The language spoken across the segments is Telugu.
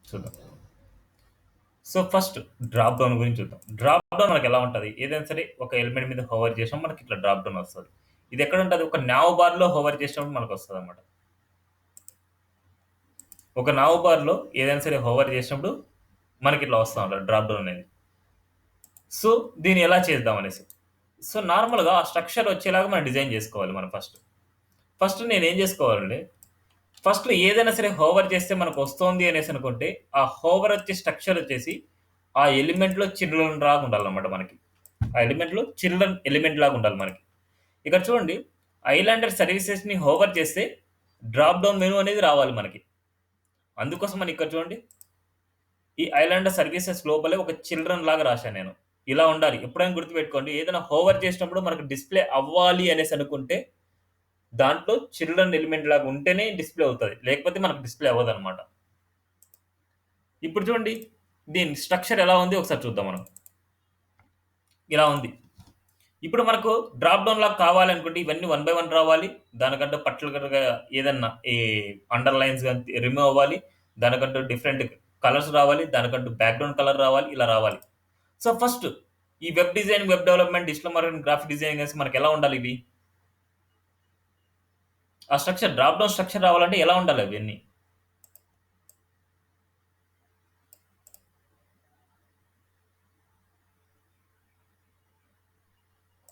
చూద్దాం. సో, ఫస్ట్ డ్రాప్ డౌన్ గురించి చూద్దాం. డ్రాప్ డౌన్ మనకెలా ఉంటది? ఏదైనా సరే ఒక ఎలిమెంట్ మీద హోవర్ చేసినప్పుడు మనకిట్లా డ్రాప్ డౌన్ వస్తది. ఇదెక్కడుంటది? ఒక నావ్ బార్‌లో హోవర్ చేసినప్పుడు మనకొస్తదనమాట. ఒక నావ్ బార్‌లో ఏదైనా సరే హోవర్ చేసినప్పుడు మనకిట్లా వస్తా ఉంటది డ్రాప్ డౌన్ అనేది. సో, దీన్ని ఎలా చేద్దాం అనేసి. సో, నార్మల్‌గా ఆ స్ట్రక్చర్ వచ్చేలాగా మనం డిజైన్ జేసుకోవాలి మనం ఫస్ట్. ఫస్ట్ నేనేం జేసుకోవాలండి, ఫస్ట్‌లో ఏదైనా సరే హోవర్ చేస్తే మనకొస్తోంది అనేసనుకుంటే, ఆ హోవర్ వచ్చే స్ట్రక్చర్ వచ్చేసి, ఆ ఎలిమెంట్‌లో చిల్డ్రన్ లాగా ఉండాలనమాట మనకి. ఆ ఎలిమెంట్‌లో చిల్డ్రన్ ఎలిమెంట్ లాగా ఉండాలి మనకి. ఇక్కడ చూడండి, ఐలాండర్ సర్వీసెస్‌ని హోవర్ చేస్తే, డ్రాప్ డౌన్ మెనూ అనేది రావాలి మనకి. అందుకోసమని ఇక్కడ చూడండి, ఈ ఐలాండర్ సర్వీసెస్ లోపలే ఒక చిల్డ్రన్ లాగా రాశాను నేను. ఇలా ఉండాలి. ఎప్పుడైనా గుర్తుపెట్టుకోండి, ఏదైనా హోవర్ చేసినప్పుడు మనకు డిస్‌ప్లే అవ్వాలి అనేసనుకుంటే, దాంట్లో చిల్డ్రన్ ఎలిమెంట్ లాగా ఉంటేనే డిస్‌ప్లే అవుతది. లేకపోతే మనకు డిస్‌ప్లే అవ్వదనమాట. ఇప్పుడు చూడండి, దీని స్ట్రక్చర్ ఎలా ఉంది ఒకసారి చూద్దాం మనం. ఇలా ఉంది. ఇప్పుడు మనకు డ్రాప్ డౌన్ లాగా కావాలనుకుంటే ఇవన్నీ వన్ బై వన్ రావాలి. దానికంటూ పర్టిక్యులర్‌గా ఏదన్నా అండర్‌లైన్స్ గాని రిమూవ్ అవ్వాలి. దానికంటూ డిఫరెంట్ కలర్స్ రావాలి. దానికంటూ బ్యాక్‌గ్రౌండ్ కలర్ రావాలి. ఇలా రావాలి. సో, ఫస్ట్ ఈ web design, web development, digital marketing, graphic designing అనేసి మనకెలా ఉండాలి ఇవి? ఆ స్ట్రక్చర్ డ్రాప్ డౌన్ స్ట్రక్చర్ రావాలంటే ఎలా ఉండాలి అవన్నీ?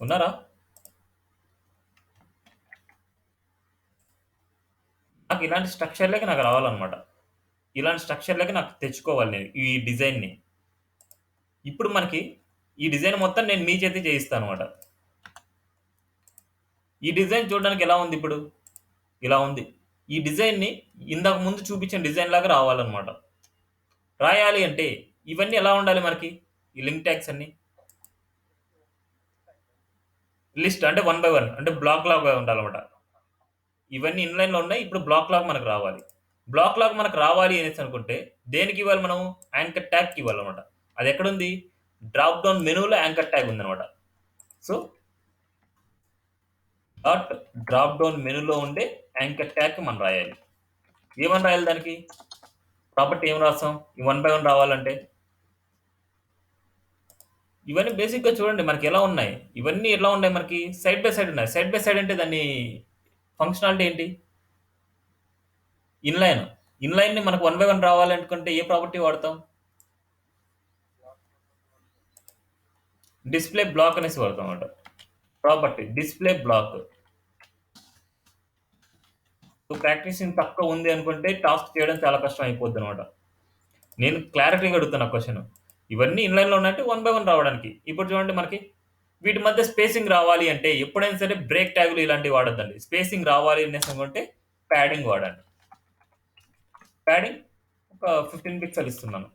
ఉన్నారా? నాకు ఇలాంటి స్ట్రక్చర్‌లోకి నాకు రావాలనమాట. ఇలాంటి స్ట్రక్చర్‌లోకి నాకు తెచ్చుకోవాలి నేను ఈ డిజైన్‌ని. ఇప్పుడు మనకి ఈ డిజైన్ మొత్తం నేను మీ చేతే చేయిస్తాననమాట. ఈ డిజైన్ చూడడానికి ఎలా ఉంది ఇప్పుడు? ఇలా ఉంది. ఈ డిజైన్‌ని ఇందాక ముందు చూపించిన డిజైన్ లాగా రావాలనమాట. రాయాలి అంటే ఇవన్నీ ఎలా ఉండాలి మనకి? ఈ లింక్ ట్యాగ్స్ అన్నీ. లిస్ట్ అంటే వన్ బై వన్ అంటే బ్లాక్ లాగా ఉండాలనమాట. ఇవన్నీ ఇన్‌లైన్‌లో ఉన్నాయి. ఇప్పుడు బ్లాక్ లాగా మనకు రావాలి. బ్లాక్ లాగా మనకు రావాలి అనేసనుకుంటే దేనికివ్వాలి మనం? యాంకర్ ట్యాగ్‌కి ఇవ్వాలనమాట. అదెక్కడుంది? డ్రాప్ డౌన్ మెనూలో యాంకర్ ట్యాగ్ ఉందనమాట. సో, డాట్ డ్రాప్ డౌన్ మెనూలో ఉండే యాంకర్ ట్యాగ్‌కి మనం రాయాలి. ఏమని రాయాలి దానికి? ప్రాపర్టీ ఏం రాస్తాం? ఈ వన్ బై వన్ రావాలంటే? ఇవన్నీ బేసిక్‌గా చూడండి మనకెలా ఉన్నాయి. ఇవన్నీ ఎట్లా ఉన్నాయి మనకి సైడ్ బై సైడ్ ఉన్నాయి. సైడ్ బై సైడ్ అంటే దాన్ని ఫంక్షనాలిటీ ఏంటి? ఇన్‌లైన్. ఇన్‌లైన్‌ని మనకు వన్ బై వన్ రావాలనుకుంటే ఏ ప్రాపర్టీ వాడతాం? డిస్‌ప్లే బ్లాక్ అనేసి వాడతామన్నమాట. Property display block. So, practising తక్కువ ఉంది అనుకుంటే టాస్క్ చేయడం చాలా కష్టం అయిపోద్దనమాట. నేను క్లారిటీగా అడుగుతున్నా క్వెషన్. ఇవన్నీ ఇన్‌లైన్‌లో ఉన్నాయంటే వన్ బై వన్ రావడానికి. ఇప్పుడు చూడండి మనకి వీటి మధ్య స్పేసింగ్ రావాలి అంటే ఎప్పుడైనా సరే బ్రేక్ ట్యాగ్‌లు ఇలాంటివి వాడొద్దండి. స్పేసింగ్ రావాలి అనేసి అనుకుంటే ప్యాడింగ్ వాడండి. ప్యాడింగ్ ఒక 15 పిక్సెల్ ఇస్తున్నాను.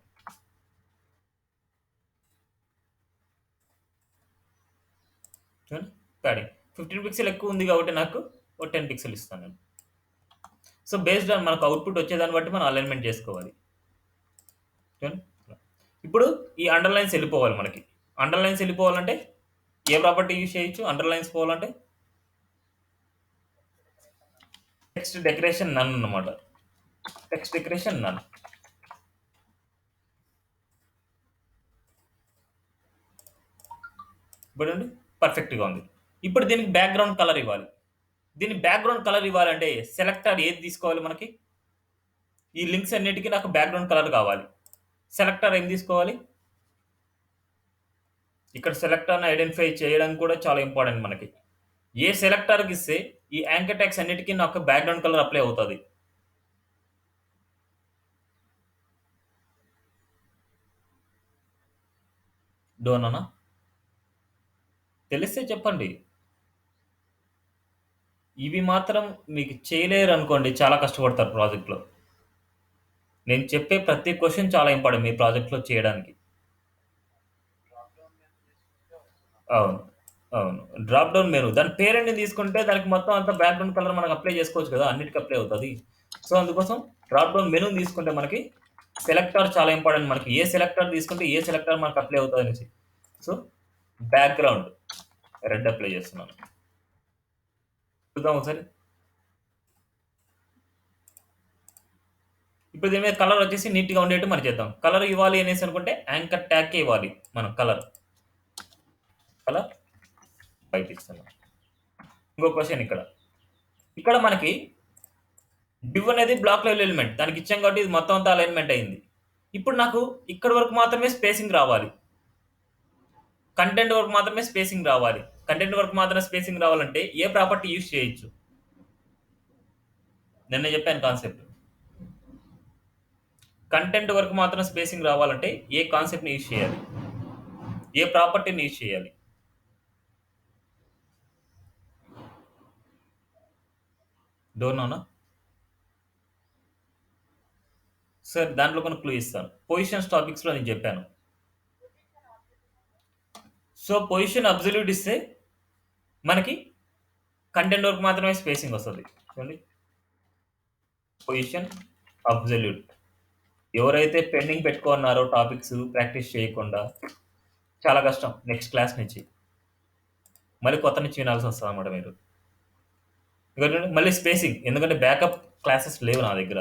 చూడండి ప్యాడింగ్. 15 పిక్సెల్ ఎక్కువ ఉంది కాబట్టి నాకు ఒక 10 పిక్సెల్ ఇస్తాను నేను. సో, బేస్డ్ ఆన్ మనకు అవుట్‌పుట్ వచ్చేదాన్ని బట్టి మనం అలైన్‌మెంట్ చేసుకోవాలి. చూడండి. ఇప్పుడు ఈ అండర్‌లైన్స్ ఎళ్ళిపోవాలి మనకి. అండర్‌లైన్స్ ఎళ్ళిపోవాలంటే ఏ ప్రాపర్టీ యూజ్ చేయొచ్చు అండర్‌లైన్స్ పోవాలంటే? టెక్స్ట్ డెకరేషన్ నన్ అన్నమాట. టెక్స్ట్ డెకరేషన్ నన్. చూడండి పర్ఫెక్ట్‌గా ఉంది. ఇప్పుడు దీనికి బ్యాక్‌గ్రౌండ్ కలర్ ఇవ్వాలి. దీనికి బ్యాక్‌గ్రౌండ్ కలర్ ఇవ్వాలంటే సెలెక్టర్ ఏది తీసుకోవాలి మనకి? ఈ లింక్స్ అన్నిటికి నాకు బ్యాక్‌గ్రౌండ్ కలర్ కావాలి. సెలెక్టర్ ఏం తీసుకోవాలి? ఇక్కడ సెలెక్టర్‌ని ఐడెంటిఫై చేయడం కూడా చాలా ఇంపార్టెంట్ మనకి. ఏ సెలెక్టర్‌కి ఇస్తే ఈ యాంకర్ ట్యాగ్స్ అన్నిటికి నాకు బ్యాక్‌గ్రౌండ్ కలర్ అప్లై అవుతది. డోనానా? తెలిస్తే చెప్పండి. ఇవి మాత్రం మీకు చేయలేరనుకోండి చాలా కష్టపడతారు ప్రాజెక్ట్‌లో. నేను చెప్పే ప్రతి క్వెషన్ చాలా ఇంపార్టెంట్ మీ ప్రాజెక్ట్‌లో చేయడానికి. అవును. అవును. Drop down menu. దాని పేరెంట్‌ని తీసుకుంటే దానికి మొత్తం అంతా బ్యాక్‌గ్రౌండ్ కలర్ మనం అప్లై చేసుకోవచ్చు కదా! అన్నిటికి అప్లై అవుతది. సో, అందుకోసం డ్రాప్ డౌన్ మెనూని తీసుకుంటే మనకి సెలెక్టర్ చాలా ఇంపార్టెంట్ మనకి. ఏ సెలెక్టర్ తీసుకుంటే ఏ సెలెక్టర్ మనకు అప్లై అవుతదనేసి. సో, బ్యాక్‌గ్రౌండ్ రెడ్ అప్లై చేస్తున్నాను. చూద్దాం ఒకసారి. ఇప్పుడు దీని మీద కలర్ వచ్చేసి నీట్‌గా ఉండేట్టు మనం చేద్దాం. కలర్ ఇవ్వాలి అనేసి అనుకుంటే యాంకర్ ట్యాగ్‌కే ఇవ్వాలి మనం కలర్. కలర్ వైట్ ఇస్తున్నాం. ఇంకో క్వెషన్ ఇక్కడ. ఇక్కడ మనకి డివ్ అనేది బ్లాక్ లెవెల్ ఎలిమెంట్. దానికి ఇచ్చాం కాబట్టి ఇది మొత్తం అంతా అలైన్‌మెంట్ అయింది. ఇప్పుడు నాకు ఇక్కడి వరకు మాత్రమే స్పేసింగ్ రావాలి. కంటెంట్ వరకు మాత్రమే స్పేసింగ్ రావాలి. కంటెంట్ వరకు మాత్రమే స్పేసింగ్ రావాలంటే ఏ ప్రాపర్టీ యూజ్ చేయొచ్చు? నిన్న చెప్పాను కాన్సెప్ట్. కంటెంట్ వరకు మాత్రం స్పేసింగ్ రావాలంటే ఏ కాన్సెప్ట్‌ని యూజ్ చేయాలి? ఏ ప్రాపర్టీని యూజ్ చేయాలి? డోంట్ నోనా? సార్ దాంట్లో కొన్ని క్లూ ఇస్తాను. పొజిషన్స్ టాపిక్స్‌లో నేను చెప్పాను. సో, పొజిషన్ అబ్సల్యూట్ ఇస్తే మనకి కంటెంట్ వరకు మాత్రమే స్పేసింగ్ వస్తది. చూడండి. Position absolute. ఎవరైతే పెండింగ్ పెట్టుకున్నారో టాపిక్స్ ప్రాక్టీస్ చేయకుండా చాలా కష్టం నెక్స్ట్ క్లాస్ నుంచి. మళ్ళీ కొత్త నుంచి వినాల్సి వస్తదన్నమాట మీరు. ఇగో చూడండి మళ్ళీ స్పేసింగ్. ఎందుకంటే బ్యాకప్ క్లాసెస్ లేవు నా దగ్గర.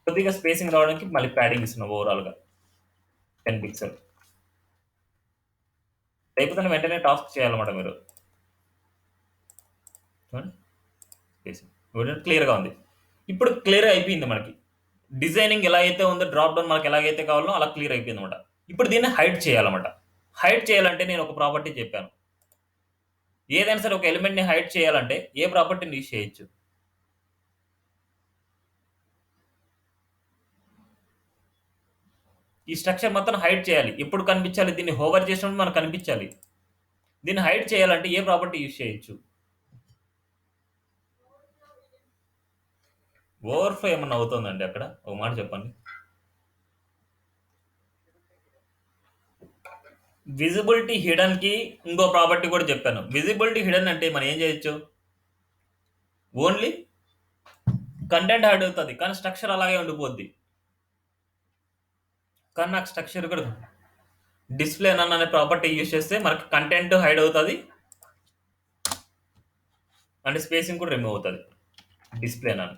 కొద్దిగా స్పేసింగ్ రావడానికి మళ్ళీ ప్యాడింగ్ ఇస్తున్నాం ఓవరాల్‌గా. 10 పిక్సెల్. అయిపోతేనే వెంటనే టాస్క్ చేయాలన్నమాట మీరు. చూడండి. స్పేసింగ్. చూడండి క్లియర్‌గా ఉంది. ఇప్పుడు క్లియర్ అయిపోయింది మనకి. డిజైనింగ్ ఎలా అయితే ఉందో డ్రాప్ డౌన్ మనకి ఎలాగైతే కావాలో అలా క్లియర్ అయిపోయిందన్నమాట. ఇప్పుడు దీన్ని హైడ్ చేయాలన్నమాట. హైడ్ చేయాలంటే నేను ఒక ప్రాపర్టీ చెప్పాను. ఏదైనా సరే ఒక ఎలిమెంట్‌ని హైడ్ చేయాలంటే ఏ ప్రాపర్టీని యూజ్ చేయొచ్చు? ఈ స్ట్రక్చర్ మొత్తం హైడ్ చేయాలి. ఎప్పుడు కనిపించాలి? దీన్ని హోవర్ చేసినప్పుడు మనకు కనిపించాలి. దీన్ని హైడ్ చేయాలంటే ఏ ప్రాపర్టీ యూజ్ చేయొచ్చు? ఓవర్‌ఫ్లో ఏమన్నా అవుతుందండి అక్కడ? ఒక మాట చెప్పండి. విజిబిలిటీ హిడెన్‌కి ఇంకో ప్రాపర్టీ కూడా చెప్పాను. విజిబిలిటీ హిడెన్ అంటే మనం ఏం చేయొచ్చు? ఓన్లీ కంటెంట్ హైడ్ అవుతది. కానీ స్ట్రక్చర్ అలాగే ఉండిపోద్ది. కానీ నాకు స్ట్రక్చర్ కూడా డిస్‌ప్లే నన్ అనే ప్రాపర్టీ యూజ్ చేస్తే మనకి కంటెంట్ హైడ్ అవుతది. అండ్ స్పేసింగ్ కూడా రిమూవ్ అవుతది. డిస్‌ప్లే నన్.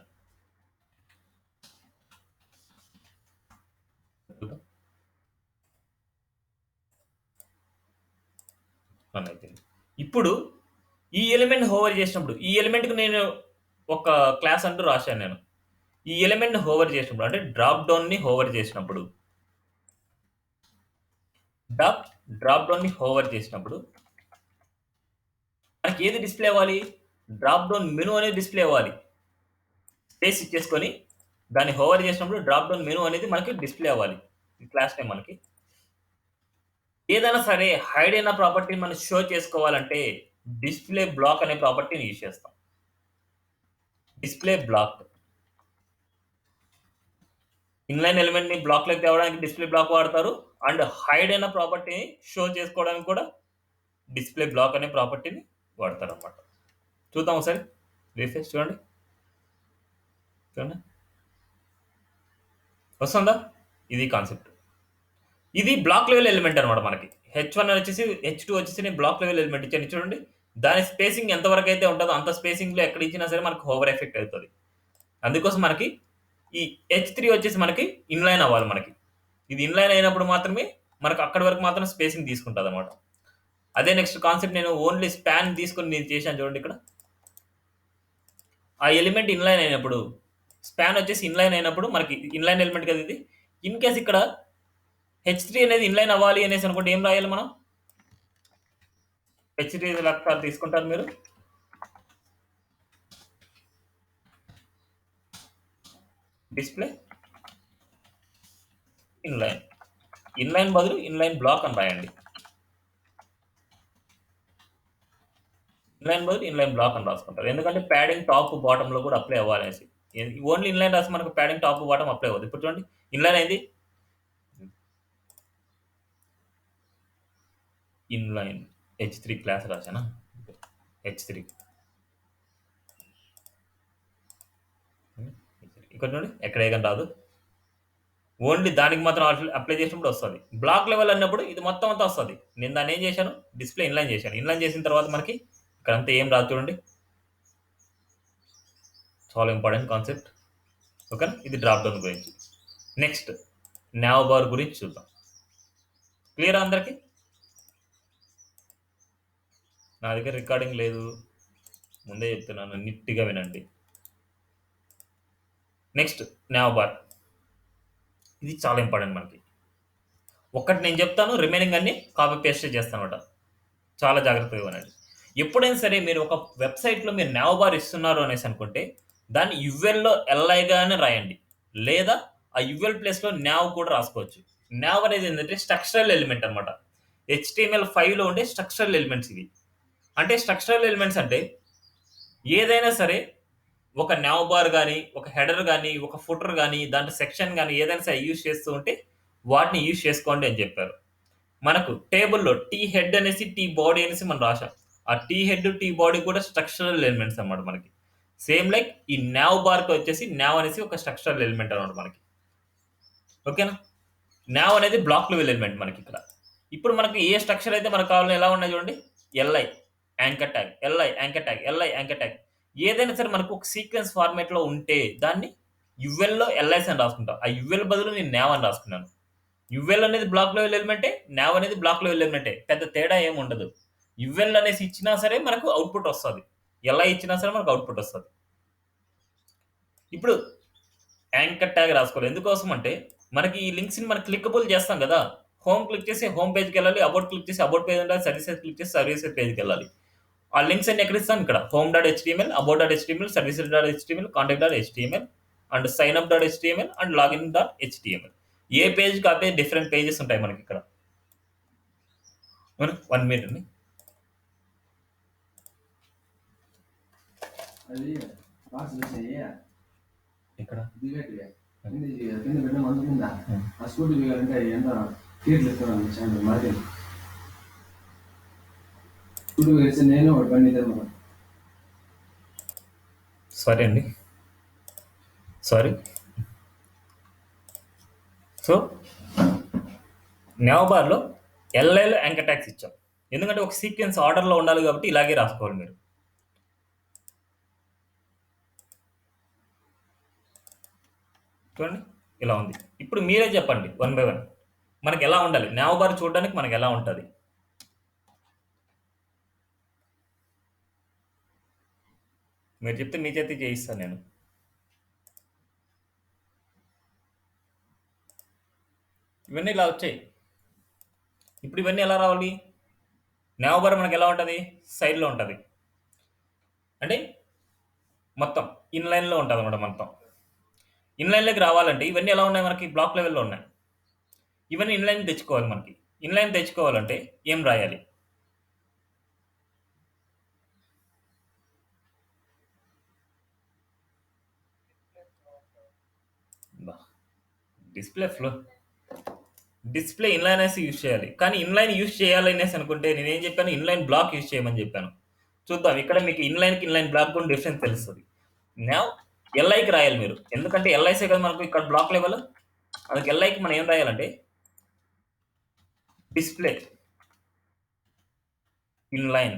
రన్ అయిపోయింది. ఇప్పుడు ఈ ఎలిమెంట్ హోవర్ చేసినప్పుడు ఈ ఎలిమెంట్‌కి నేను ఒక క్లాస్ అంటూ రాశాను నేను. ఈ ఎలిమెంట్‌ని హోవర్ చేసినప్పుడు అంటే డ్రాప్ డౌన్‌ని హోవర్ చేసినప్పుడు డ్రాప్ డౌన్‌ని హోవర్ చేసినప్పుడు మనకి ఏది డిస్‌ప్లే అవ్వాలి? డ్రాప్ డౌన్ మెనూ అనేది డిస్‌ప్లే అవ్వాలి. స్పేస్ ఇచ్చేసుకొని దాన్ని హోవర్ చేసినప్పుడు డ్రాప్ డౌన్ మెనూ అనేది మనకి డిస్‌ప్లే అవ్వాలి. ఈ క్లాస్ నేమ్ మనకి. ఏదైనా సరే హైడ్ అయిన ప్రాపర్టీని మనం షో చేసుకోవాలంటే డిస్‌ప్లే బ్లాక్ అనే ప్రాపర్టీని యూజ్ చేస్తాం. Display block. ఇన్‌లైన్ ఎలిమెంట్‌ని బ్లాక్‌లోకి తేవడానికి డిస్‌ప్లే బ్లాక్ వాడతారు. అండ్ హైడ్ అయిన ప్రాపర్టీని షో చేసుకోవడానికి కూడా డిస్‌ప్లే బ్లాక్ అనే ప్రాపర్టీని వాడతారన్నమాట. చూద్దాం ఒకసారి. రిఫ్రెష్ చూడండి. చూడండి. వస్తుందా? ఇది కాన్సెప్ట్. ఇది బ్లాక్ లెవెల్ ఎలిమెంట్ అన్నమాట మనకి. హెచ్1 వచ్చేసి హెచ్2 వచ్చేసి నేను బ్లాక్ లెవెల్ ఎలిమెంట్ ఇచ్చాను చూడండి. దాని స్పేసింగ్ ఎంత వరకు అయితే ఉంటదో అంత స్పేసింగ్‌లో ఎక్కడ ఇచ్చినా సరే మనకు హోవర్ ఎఫెక్ట్ అవుతది. అందుకోసం మనకి ఈ హెచ్3 వచ్చేసి మనకి ఇన్‌లైన్ అవ్వాలి మనకి. ఇది ఇన్‌లైన్ అయినప్పుడు మాత్రమే మనకు అక్కడి వరకు మాత్రం స్పేసింగ్ తీసుకుంటదన్నమాట. అదే నెక్స్ట్ కాన్సెప్ట్ నేను ఓన్లీ స్పాన్ తీసుకొని నేను చేశాను చూడండి ఇక్కడ. ఆ ఎలిమెంట్ ఇన్‌లైన్ అయినప్పుడు స్పాన్ వచ్చేసి ఇన్‌లైన్ అయినప్పుడు మనకి ఇన్‌లైన్ ఎలిమెంట్ కదా ఇది. ఇన్ కేస్ ఇక్కడ హెచ్3 అనేది ఇన్‌లైన్ అవ్వాలి అనేసి అనుకుంటే ఏం రాయాలి మనం? హెచ్3 లెక్క తీసుకుంటారు మీరు. Display inline. ఇన్‌లైన్ బదులు ఇన్‌లైన్ బ్లాక్ అని రాయండి. ఇన్‌లైన్ బదులు ఇన్‌లైన్ బ్లాక్ అని రాసుకుంటారు. ఎందుకంటే ప్యాడింగ్ టాప్, బాటమ్‌లో కూడా అప్లై అవ్వాలనేసి. ఓన్లీ ఇన్‌లైన్ రాస్తే మనకు ప్యాడింగ్ టాప్, బాటమ్ అప్లై అవ్వదు. ఇప్పుడు చూడండి ఇన్‌లైన్ అయింది. Inline హెచ్3 class రాసానా? హెచ్3 ఇక్కడ చూడండి ఎక్కడ ఏ గాని రాదు. ఓన్లీ దానికి మాత్రం అప్లై చేసినప్పుడు వస్తది. బ్లాక్ లెవెల్ అన్నప్పుడు ఇది మొత్తం అంతా వస్తది. నేను దాన్ని ఏం చేశాను? డిస్‌ప్లే ఇన్‌లైన్ చేశాను. ఇన్‌లైన్ చేసిన తర్వాత మనకి ఇక్కడంతా ఏం రాదు చూడండి. చాలా ఇంపార్టెంట్ కాన్సెప్ట్. ఓకేనా? ఇది డ్రాప్ డౌన్ గురించి. నెక్స్ట్ నావ్ బార్ గురించి చూద్దాం. క్లియరా అందరికి? నా దగ్గర రికార్డింగ్ లేదు, ముందే చెప్తున్నాను, నీట్‌గా వినండి. Next now bar. ఇది చాలా ఇంపార్టెంట్ మనకి. ఒక్కటి నేను చెప్తాను, రిమైనింగ్ అన్ని కాపీ పేస్ట్ చేస్తానమాట. చాలా జాగ్రత్తగా వినండి. ఎప్పుడైనా సరే మీరు ఒక వెబ్‌సైట్‌లో మీరు నావ్ బార్ ఇస్తున్నారు అనేసి అనుకుంటే, దాన్ని యుఎల్‌లో ఎల్ఐగానే రాయండి. లేదా ఆ యుఎల్ ప్లేస్‌లో నావ్ కూడా రాసుకోవచ్చు. నావ్ అనేది ఏంటంటే స్ట్రక్చరల్ ఎలిమెంట్ అనమాట. HTML5లో ఉండే స్ట్రక్చరల్ ఎలిమెంట్స్ ఇవి. అంటే స్ట్రక్చరల్ ఎలిమెంట్స్ అంటే ఏదైనా సరే ఒక నావ్ బార్ గాని, ఒక హెడర్ గాని, ఒక ఫుటర్ గాని, దాంట్లో సెక్షన్ గాని ఏదైనా సరే యూజ్ చేస్తూ ఉంటే వాటిని యూజ్ చేసుకోండి అని చెప్పారు. మనకు టేబుల్‌లో టీ హెడ్ అనేసి, టీ బాడీ అనేసి మనం రాసాం. ఆ టీ హెడ్, టీ బాడీ కూడా స్ట్రక్చరల్ ఎలిమెంట్స్ అన్నమాట మనకి. సేమ్ లైక్ ఈ నావ్ బార్‌కి వచ్చేసి నావ్ అనేసి ఒక స్ట్రక్చరల్ ఎలిమెంట్ అన్నమాట మనకి. ఓకేనా? నావ్ అనేది బ్లాక్ లెవెల్ ఎలిమెంట్ మనకిక్కడ. ఇప్పుడు మనకి ఏ స్ట్రక్చర్ అయితే మనకు కావాలో ఎలా ఉన్నాయి చూడండి. LI, anchor tag, LI, anchor tag, LI, anchor tag. ఏదైనా సరే మనకు ఒక సీక్వెన్స్ ఫార్మాట్‌లో ఉంటే దాన్ని యుఎల్‌లో ఎల్ఐస్ అని రాసుకుంటాం. ఆ యుఎల్ బదులు నేను నావ్ అని రాసుకున్నాను. యుఎల్ అనేది బ్లాక్ లెవెల్ ఎలిమెంటే, నావ్ అనేది బ్లాక్ లెవెల్ ఎలిమెంటే. పెద్ద తేడా ఏమి ఉండదు. యుఎల్ అనేసి ఇచ్చినా సరే మనకు అవుట్‌పుట్ వస్తది. ఎల్ఐ ఇచ్చినా సరే మనకు అవుట్‌పుట్ వస్తది. ఇప్పుడు యాంకర్ ట్యాగ్ రాసుకోవాలి. ఎందుకోసం అంటే మనకి ఈ లింక్స్‌ని మనం క్లికబుల్ చేస్తాం కదా! హోమ్ క్లిక్ చేసి హోమ్ పేజ్‌కెళ్ళాలి. అబౌట్ క్లిక్ చేసి అబౌట్ పేజ్ ఉండాలి. సర్వీసెస్ క్లిక్ చేసి సర్వీసెస్ పేజ్‌కెళ్ళాలి. ఆ లింక్స్ అన్ని ఎక్కడ ఇస్తాం? ఇక్కడ home.html, about.html, services.html, contact.html and signup.html and login.html. ఏ పేజ్‌కి ఆ పేజ్ డిఫరెంట్ పేజెస్ ఉంటాయి మనకిక్కడ. 1 మినిట్ అండి. అది బాక్స్ ఇక్కడ కింద పెట్టిన మందు కింద ఆ స్కూటీ దిగాలంటే ఎంత తీర్లు ఇస్తున్నాను మాది స్కూటీ వేసి నేను ఒక బండి తెమ్మను. సారీ అండి, సారీ. సో నావ్ బార్‌లో ఎల్ఐలో యాంకర్ ట్యాగ్స్ ఇచ్చాం. ఎందుకంటే ఒక సీక్వెన్స్ ఆర్డర్‌లో ఉండాలి కాబట్టి ఇలాగే రాసుకోవాలి మీరు. చూడండి ఇలా ఉంది. ఇప్పుడు మీరే చెప్పండి వన్ బై వన్. మనకి ఎలా ఉండాలి? నావ్ బార్ చూడడానికి మనకి ఎలా ఉంటది? మీరు చెప్తే మీ చేతికి చేయిస్తాను నేను. ఇవన్నీ ఇలా వచ్చాయి. ఇప్పుడు ఇవన్నీ ఎలా రావాలి? నావ్ బార్ మనకి ఎలా ఉంటది? సైడ్‌లో ఉంటది. అంటే మొత్తం ఇన్‌లైన్‌లో ఉంటదన్నమాట మొత్తం. ఇన్‌లైన్‌లోకి రావాలంటే ఇవన్నీ ఎలా ఉన్నాయి మనకి? బ్లాక్ లెవెల్‌లో ఉన్నాయి. ఇవన్నీ ఇన్‌లైన్ తెచ్చుకోవాలి మనకి. ఇన్‌లైన్ తెచ్చుకోవాలంటే ఏం రాయాలి? బా! డిస్‌ప్లే ఇన్‌లైన్ అనేసి యూజ్ చేయాలి. కానీ ఇన్‌లైన్ యూజ్ చేయాలి అనేసి అనుకుంటే నేనేం చెప్పాను? ఇన్‌లైన్ బ్లాక్ యూజ్ చేయమని చెప్పాను. చూద్దాం ఇక్కడ మీకు ఇన్‌లైన్‌కి, ఇన్‌లైన్ బ్లాక్ కూడా డిఫరెన్స్ తెలుస్తది. నావ్ ఎల్ఐకి రాయాలి మీరు. ఎందుకంటే ఎల్ఐసే కదా మనకు ఇక్కడ బ్లాక్ లెవెల్. అందుకే ఎల్ఐకి మనం ఏం రాయాలంటే డిస్‌ప్లే ఇన్‌లైన్.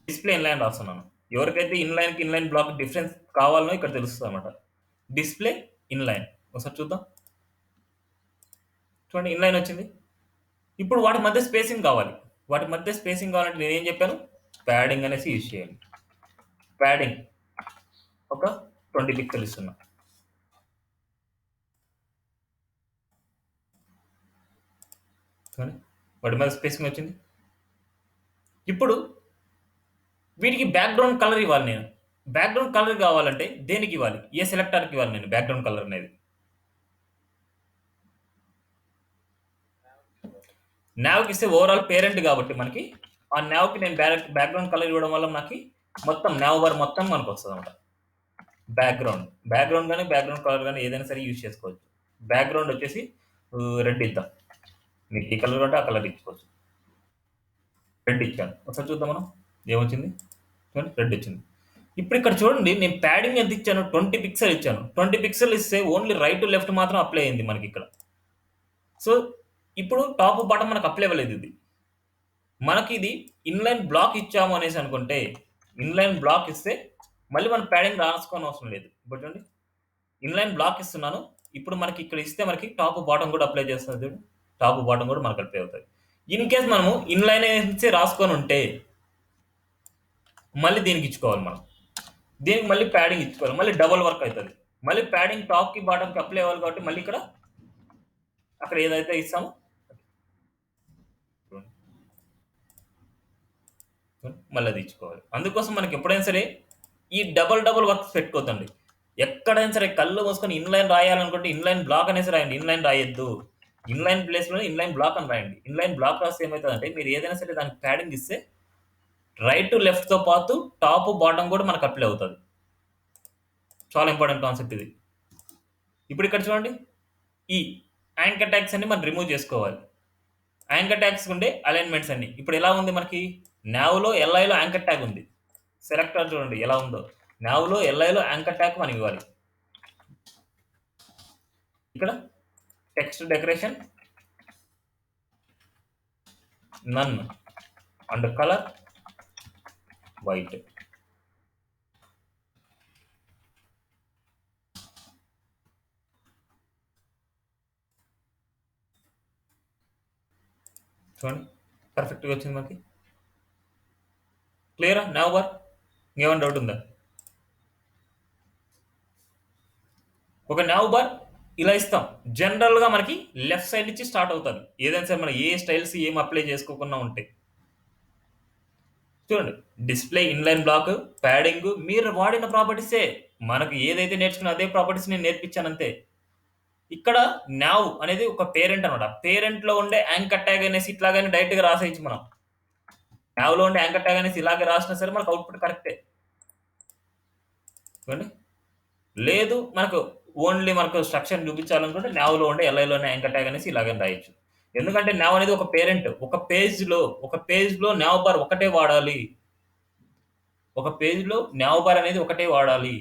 డిస్‌ప్లే ఇన్‌లైన్ రాస్తున్నాను. ఎవరికైతే ఇన్‌లైన్‌కి, ఇన్‌లైన్ బ్లాక్ డిఫరెన్స్ కావాలనో ఇక్కడ తెలుస్తదన్నమాట. Display inline. ఒకసారి చూద్దాం. చూడండి ఇన్‌లైన్ వచ్చింది. ఇప్పుడు వాటి మధ్య స్పేసింగ్ కావాలి. వాటి మధ్య స్పేసింగ్ కావాలంటే నేనేం చెప్పాను? ప్యాడింగ్ అనేసి యూజ్ చేయాలి. ప్యాడింగ్ ఒక 20 పిక్సెల్ ఇస్తున్నా. చూడండి వాటి మీద స్పేసింగ్ వచ్చింది. ఇప్పుడు వీటికి బ్యాక్‌గ్రౌండ్ కలర్ ఇవ్వాలి నేను. బ్యాక్‌గ్రౌండ్ కలర్ కావాలంటే దేనికి ఇవ్వాలి? ఏ సెలెక్టర్‌కి ఇవ్వాలి నేను బ్యాక్‌గ్రౌండ్ కలర్ అనేది? నావ్‌కి ఇస్తే ఓవరాల్ పేరెంట్ కాబట్టి మనకి ఆ నావ్‌కి నేను బ్యాక్‌గ్రౌండ్ కలర్ ఇవ్వడం వల్ల మనకి మొత్తం నావ్ బార్ మొత్తం మనకు వస్తదన్నమాట. బ్యాక్‌గ్రౌండ్ గాని, బ్యాక్‌గ్రౌండ్ కలర్ గాని ఏదైనా సరే యూజ్ చేసుకోవచ్చు. బ్యాక్‌గ్రౌండ్ వచ్చేసి రెడ్ ఇద్దాం. మీకు ఏ కలర్ అంటే ఆ కలర్ ఇచ్చుకోవచ్చు. రెడ్ ఇచ్చాను. ఒకసారి చూద్దాం మనం ఏమొచ్చింది? చూడండి రెడ్ వచ్చింది. ఇప్పుడు ఇక్కడ చూడండి నేను ప్యాడింగ్ ఎంత ఇచ్చాను? 20 పిక్సెల్ ఇచ్చాను. 20 పిక్సెల్ ఇస్తే ఓన్లీ రైట్ టు లెఫ్ట్ మాత్రం అప్లై అయింది మనకి ఇక్కడ. సో ఇప్పుడు టాప్ బాటమ్ మనకు అప్లై అవ్వలేదు ఇది. మనకి ఇది ఇన్‌లైన్ బ్లాక్ ఇచ్చాము అనేసి అనుకుంటే ఇన్‌లైన్ బ్లాక్ ఇస్తే మళ్ళీ మనం ప్యాడింగ్ రాసుకోనవసరం లేదు. ఇప్పుడు చూడండి ఇన్లైన్ బ్లాక్ ఇస్తున్నాను. ఇప్పుడు మనకి ఇక్కడ ఇస్తే మనకి టాప్ బాటమ్ కూడా అప్లై చేస్తుంది చూడు. టాప్ బాటమ్ కూడా మనకు అప్లై అవుతుంది. ఇన్ కేస్ మనము ఇన్లైన్ వేసి రాసుకొని ఉంటే మళ్ళీ దీనికి ఇచ్చుకోవాలి మనం. దీనికి మళ్ళీ ప్యాడింగ్ ఇచ్చుకోవాలి, మళ్ళీ డబుల్ వర్క్ అవుతుంది. మళ్ళీ ప్యాడింగ్ టాప్ కి బాటమ్ కి అప్లై అవ్వాలి కాబట్టి మళ్ళీ ఇక్కడ అక్కడ ఏదైతే ఇస్తామో మళ్ళీ అది ఇచ్చుకోవాలి. అందుకోసం మనకి ఎప్పుడైనా సరే ఈ డబుల్ వర్క్స్ పెట్టుకోవద్దండి. ఎక్కడైనా సరే కళ్ళు మూసుకొని ఇన్లైన్ రాయాలనుకుంటే ఇన్లైన్ బ్లాక్ అనేసి రాయండి. ఇన్లైన్ రాయొద్దు. ఇన్లైన్ ప్లేస్లో ఇన్లైన్ బ్లాక్ అని రాయండి. ఇన్లైన్ బ్లాక్ రాస్తే ఏమవుతుందంటే మీరు ఏదైనా సరే దానికి ప్యాడింగ్ ఇస్తే రైట్ టు లెఫ్ట్ తో పాటు టాప్ బాటమ్ కూడా మనకు అప్లై అవుతుంది. చాలా ఇంపార్టెంట్ కాన్సెప్ట్ ఇది. ఇప్పుడు ఇక్కడ చూడండి, ఈ యాంకర్ ట్యాగ్స్ అన్ని మనం రిమూవ్ చేసుకోవాలి. యాంకర్ ట్యాగ్స్ ఉండే అలైన్మెంట్స్ అన్ని ఇప్పుడు ఎలా ఉంది మనకి నావ్లో ఎల్ఐలో యాంకర్ ట్యాగ్ ఉంది. సెలెక్టర్ చూడండి ఎలా ఉందో. నావ్లో ఎల్ఐలో యాంకర్ ట్యాగ్ మనం ఇవ్వాలి. ఇక్కడ text decoration none and colour white. చూడండి పర్ఫెక్ట్గా వచ్చింది మనకి. క్లియరా నావ్ బార్? ఇంకేమైనా డౌట్ ఉందా? ఒక నావ్ బార్ ఇలా ఇస్తాం. జనరల్గా మనకి లెఫ్ట్ సైడ్ నుంచి స్టార్ట్ అవుతుంది. ఏదైనా సరే మనం ఏ స్టైల్స్ ఏం అప్లై చేసుకోకుండా ఉంటాయి. చూడండి డిస్ప్లే, ఇన్లైన్ బ్లాక్, ప్యాడింగ్ మీరు వాడిన ప్రాపర్టీసే. మనకు ఏదైతే నేర్చుకున్నా అదే ప్రాపర్టీస్ నేను నేర్పించాను అంతే. ఇక్కడ నావ్ అనేది ఒక పేరెంట్ అనమాట. పేరెంట్ లో ఉండే యాంకర్ ట్యాగ్ అనేసి ఇట్లాగానే డైరెక్ట్ గా రాసేయచ్చు మనం. నావ్ లో ఉండే యాంకర్ ట్యాగ్ అనేసి ఇలాగే రాసినా సరే మనకు అవుట్పుట్ కరెక్టే. చూడండి లేదు మనకు ఓన్లీ మనకు స్ట్రక్చర్ చూపించాలనుకుంటే నావ్ లో ఉండే ఎల్ఐలో ఉండే యాంకర్ ట్యాగ్ అనేసి ఇలాగే రాయొచ్చు. ఎందుకంటే నావ్ అనేది ఒక పేరెంట్. ఒక పేజ్ లో నావ్ బార్ ఒకటే వాడాలి. ఒక పేజ్ లో నావ్ బార్ అనేది ఒకటే వాడాలి,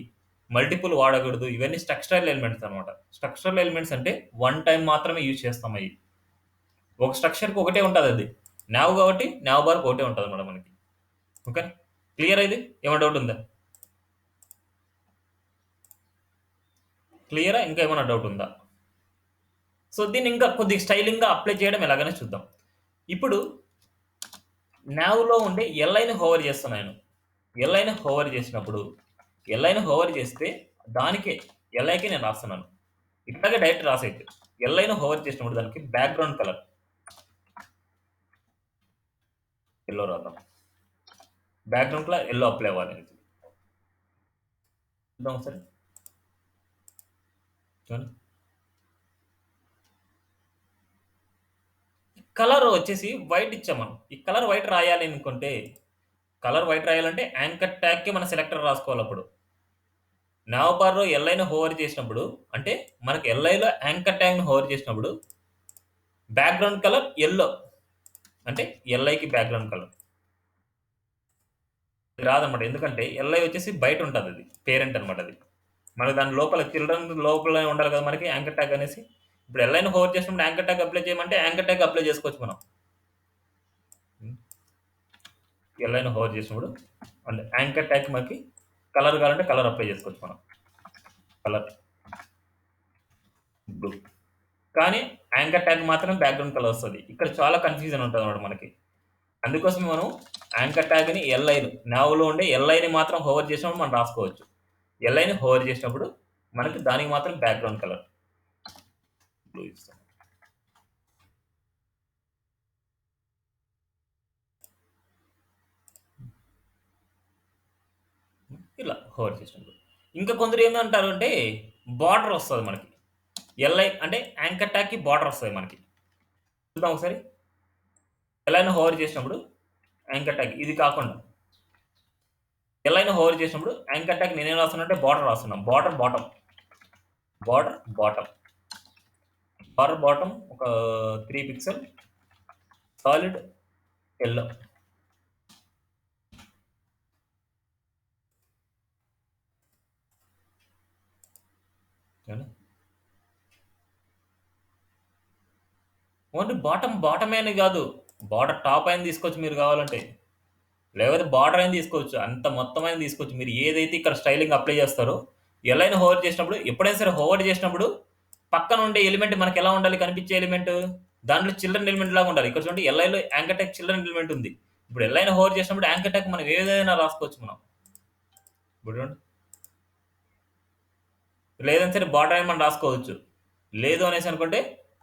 మల్టిపుల్ వాడకూడదు. ఇవన్నీ స్ట్రక్చరల్ ఎలిమెంట్స్ అనమాట. స్ట్రక్చరల్ ఎలిమెంట్స్ అంటే వన్ టైం మాత్రమే యూజ్ చేస్తాం. అవి ఒక స్ట్రక్చర్కి ఒకటే ఉంటుంది. అది నావ్ కాబట్టి నావ్ బార్ ఒకటే ఉంటుంది అనమాట మనకి. Okay clear? ఇది ఏమైనా డౌట్ ఉందా? క్లియరా? ఇంకా ఏమైనా డౌట్ ఉందా? సో దీన్ని ఇంకా కొద్దిగా స్టైలింగ్గా అప్లై చేయడం ఎలాగైనా చూద్దాం. ఇప్పుడు నావ్లో ఉండే ఎల్ఐని హోవర్ చేస్తున్నాను. ఎల్ఐని హోవర్ చేస్తే దానికే ఎల్ఐకి నేను రాస్తున్నాను. ఇట్లాగే డైరెక్ట్ రాసేయచ్చు. ఎల్ఐని హోవర్ చేసినప్పుడు దానికి బ్యాక్గ్రౌండ్ కలర్ ఎల్లో రాద్దాం. బ్యాక్గ్రౌండ్ కలర్ ఎల్లో అప్లై అవ్వాలి. చూద్దాం సరే. కలర్ వచ్చేసి వైట్ ఇచ్చాం మనం. ఈ కలర్ వైట్ రాయాలి అనుకుంటే, కలర్ వైట్ రాయాలంటే యాంకర్ ట్యాగ్కి మన సెలెక్టర్ రాసుకోవాలి. అప్పుడు నావ్ బార్లో ఎల్ఐని హోవర్ చేసినప్పుడు, అంటే మనకి ఎల్ఐలో యాంకర్ ట్యాగ్ని హోవర్ చేసినప్పుడు బ్యాక్గ్రౌండ్ కలర్ ఎల్లో, అంటే ఎల్ఐకి బ్యాక్గ్రౌండ్ కలర్ రాదనమాట. ఎందుకంటే ఎల్ఐ వచ్చేసి బయట ఉంటుంది, అది పేరెంట్ అనమాట. అది మనకి దాని లోపల చిల్డ్రన్ లోపల ఉండాలి కదా మనకి యాంకర్ ట్యాగ్ అనేసి. ఇప్పుడు ఎల్ఐని హోవర్ చేసినప్పుడు యాంకర్ ట్యాగ్ అప్లై చేయమంటే యాంకర్ ట్యాగ్ అప్లై చేసుకోవచ్చు మనం. ఎల్ఐని హోవర్ చేసినప్పుడు అంటే యాంకర్ ట్యాగ్ మనకి కలర్ కావాలంటే కలర్ అప్లై చేసుకోవచ్చు మనం. కలర్ బ్లూ, కానీ యాంకర్ ట్యాగ్ మాత్రం బ్యాక్గ్రౌండ్ కలర్ వస్తుంది. ఇక్కడ చాలా కన్ఫ్యూజన్ ఉంటుంది అన్నమాట మనకి. అందుకోసం మనం యాంకర్ ట్యాగ్ని ఎల్ఐని నావ్లో ఉండే ఎల్ఐని మాత్రం హోవర్ చేసినప్పుడు మనం రాసుకోవచ్చు. ఎల్ఐని హోవర్ చేసినప్పుడు మనకి దానికి మాత్రం బ్యాక్గ్రౌండ్ కలర్ బ్లూ ఇస్తాం. ఇలా హోవర్ చేసినప్పుడు ఇంకా కొందరు ఏమంటారు అంటే బార్డర్ వస్తుంది మనకి. ఎల్ఐ అంటే యాంకర్ ట్యాగ్కి బార్డర్ వస్తుంది మనకి. చూద్దాం ఒకసారి. ఎల్ఐని హోవర్ చేసినప్పుడు యాంకర్ ట్యాగ్ ఇది కాకుండా ఎల్ఐని హోవర్ చేసినప్పుడు యాంకర్ ట్యాగ్ నేనేం రాస్తున్నా అంటే బార్డర్ రాస్తున్నాం. బార్డర్ బాటమ్ ఒక 3 పిక్సెల్ సాలిడ్ ఎల్లో. ఓన్లీ బాటమే అని కాదు, బార్డర్ టాప్ అయిన తీసుకోవచ్చు మీరు కావాలంటే, లేకపోతే బార్డర్ అయిన తీసుకోవచ్చు, అంత మొత్తం అయిన తీసుకోవచ్చు. మీరు ఏదైతే ఇక్కడ స్టైలింగ్ అప్లై చేస్తారో ఎల్ఐని హోవర్ చేసినప్పుడు ఎప్పుడైనా సరే హోవర్ చేసినప్పుడు పక్కన ఉండే ఎలిమెంట్ మనకి ఎలా ఉండాలి? కనిపించే ఎలిమెంట్ దాంట్లో చిల్డ్రన్ ఎలిమెంట్ లాగా ఉండాలి. ఇక్కడ చూడండి ఎల్ఐలో యాంకర్ ట్యాగ్ చిల్డ్రన్ ఎలిమెంట్ ఉంది. ఇప్పుడు ఎల్ఐని హోవర్ చేసినప్పుడు యాంకర్ ట్యాగ్ మనం ఏదైనా రాసుకోవచ్చు మనం. ఇప్పుడు చూడండి లేదని సరే బార్డర్ అని మనం రాసుకోవచ్చు. లేదు అనేసి అనుకుంటే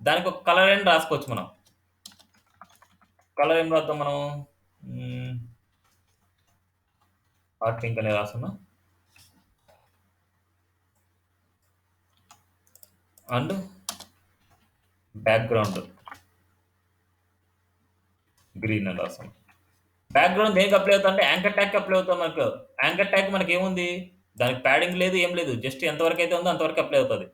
దానికి ఒక కలర్ అని రాసుకోవచ్చు మనం. కలర్ ఏం రాద్దాం మనం? హాట్ పింక్ అనేది రాస్తున్నాం. అండ్ బ్యాక్గ్రౌండ్ గ్రీన్ అని రాస్తాం. బ్యాక్గ్రౌండ్ దేనికి అప్లై అవుతా అంటే యాంకర్ ట్యాగ్ అప్లై అవుతాం. మనకు యాంకర్ ట్యాగ్ మనకి ఏముంది? దానికి ప్యాడింగ్ లేదు, ఏం లేదు. జస్ట్ ఎంతవరకు అయితే ఉందో అంతవరకు అప్లై అవుతుంది.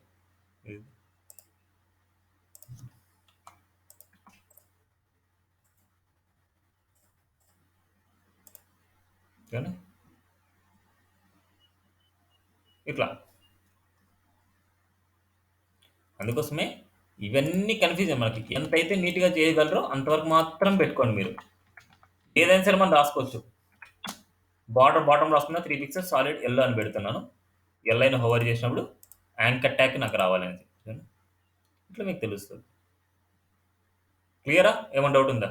ఇట్లా అందుకోసమే ఇవన్నీ కన్ఫ్యూజన్. మనకి ఎంతైతే నీట్గా చేయగలరో అంతవరకు మాత్రం పెట్టుకోండి మీరు. ఏదైనా సరే మనం రాసుకోవచ్చు. బాటం రాసుకున్న 3 పిక్సెల్స్ సాలిడ్ ఎల్లో అని పెడుతున్నాను. ఎల్ఐని హోవర్ చేసినప్పుడు యాంకర్ ట్యాగ్ నాకు రావాలనేది ఇట్లా మీకు తెలుస్తుంది. క్లియరా? ఏమైనా డౌట్ ఉందా?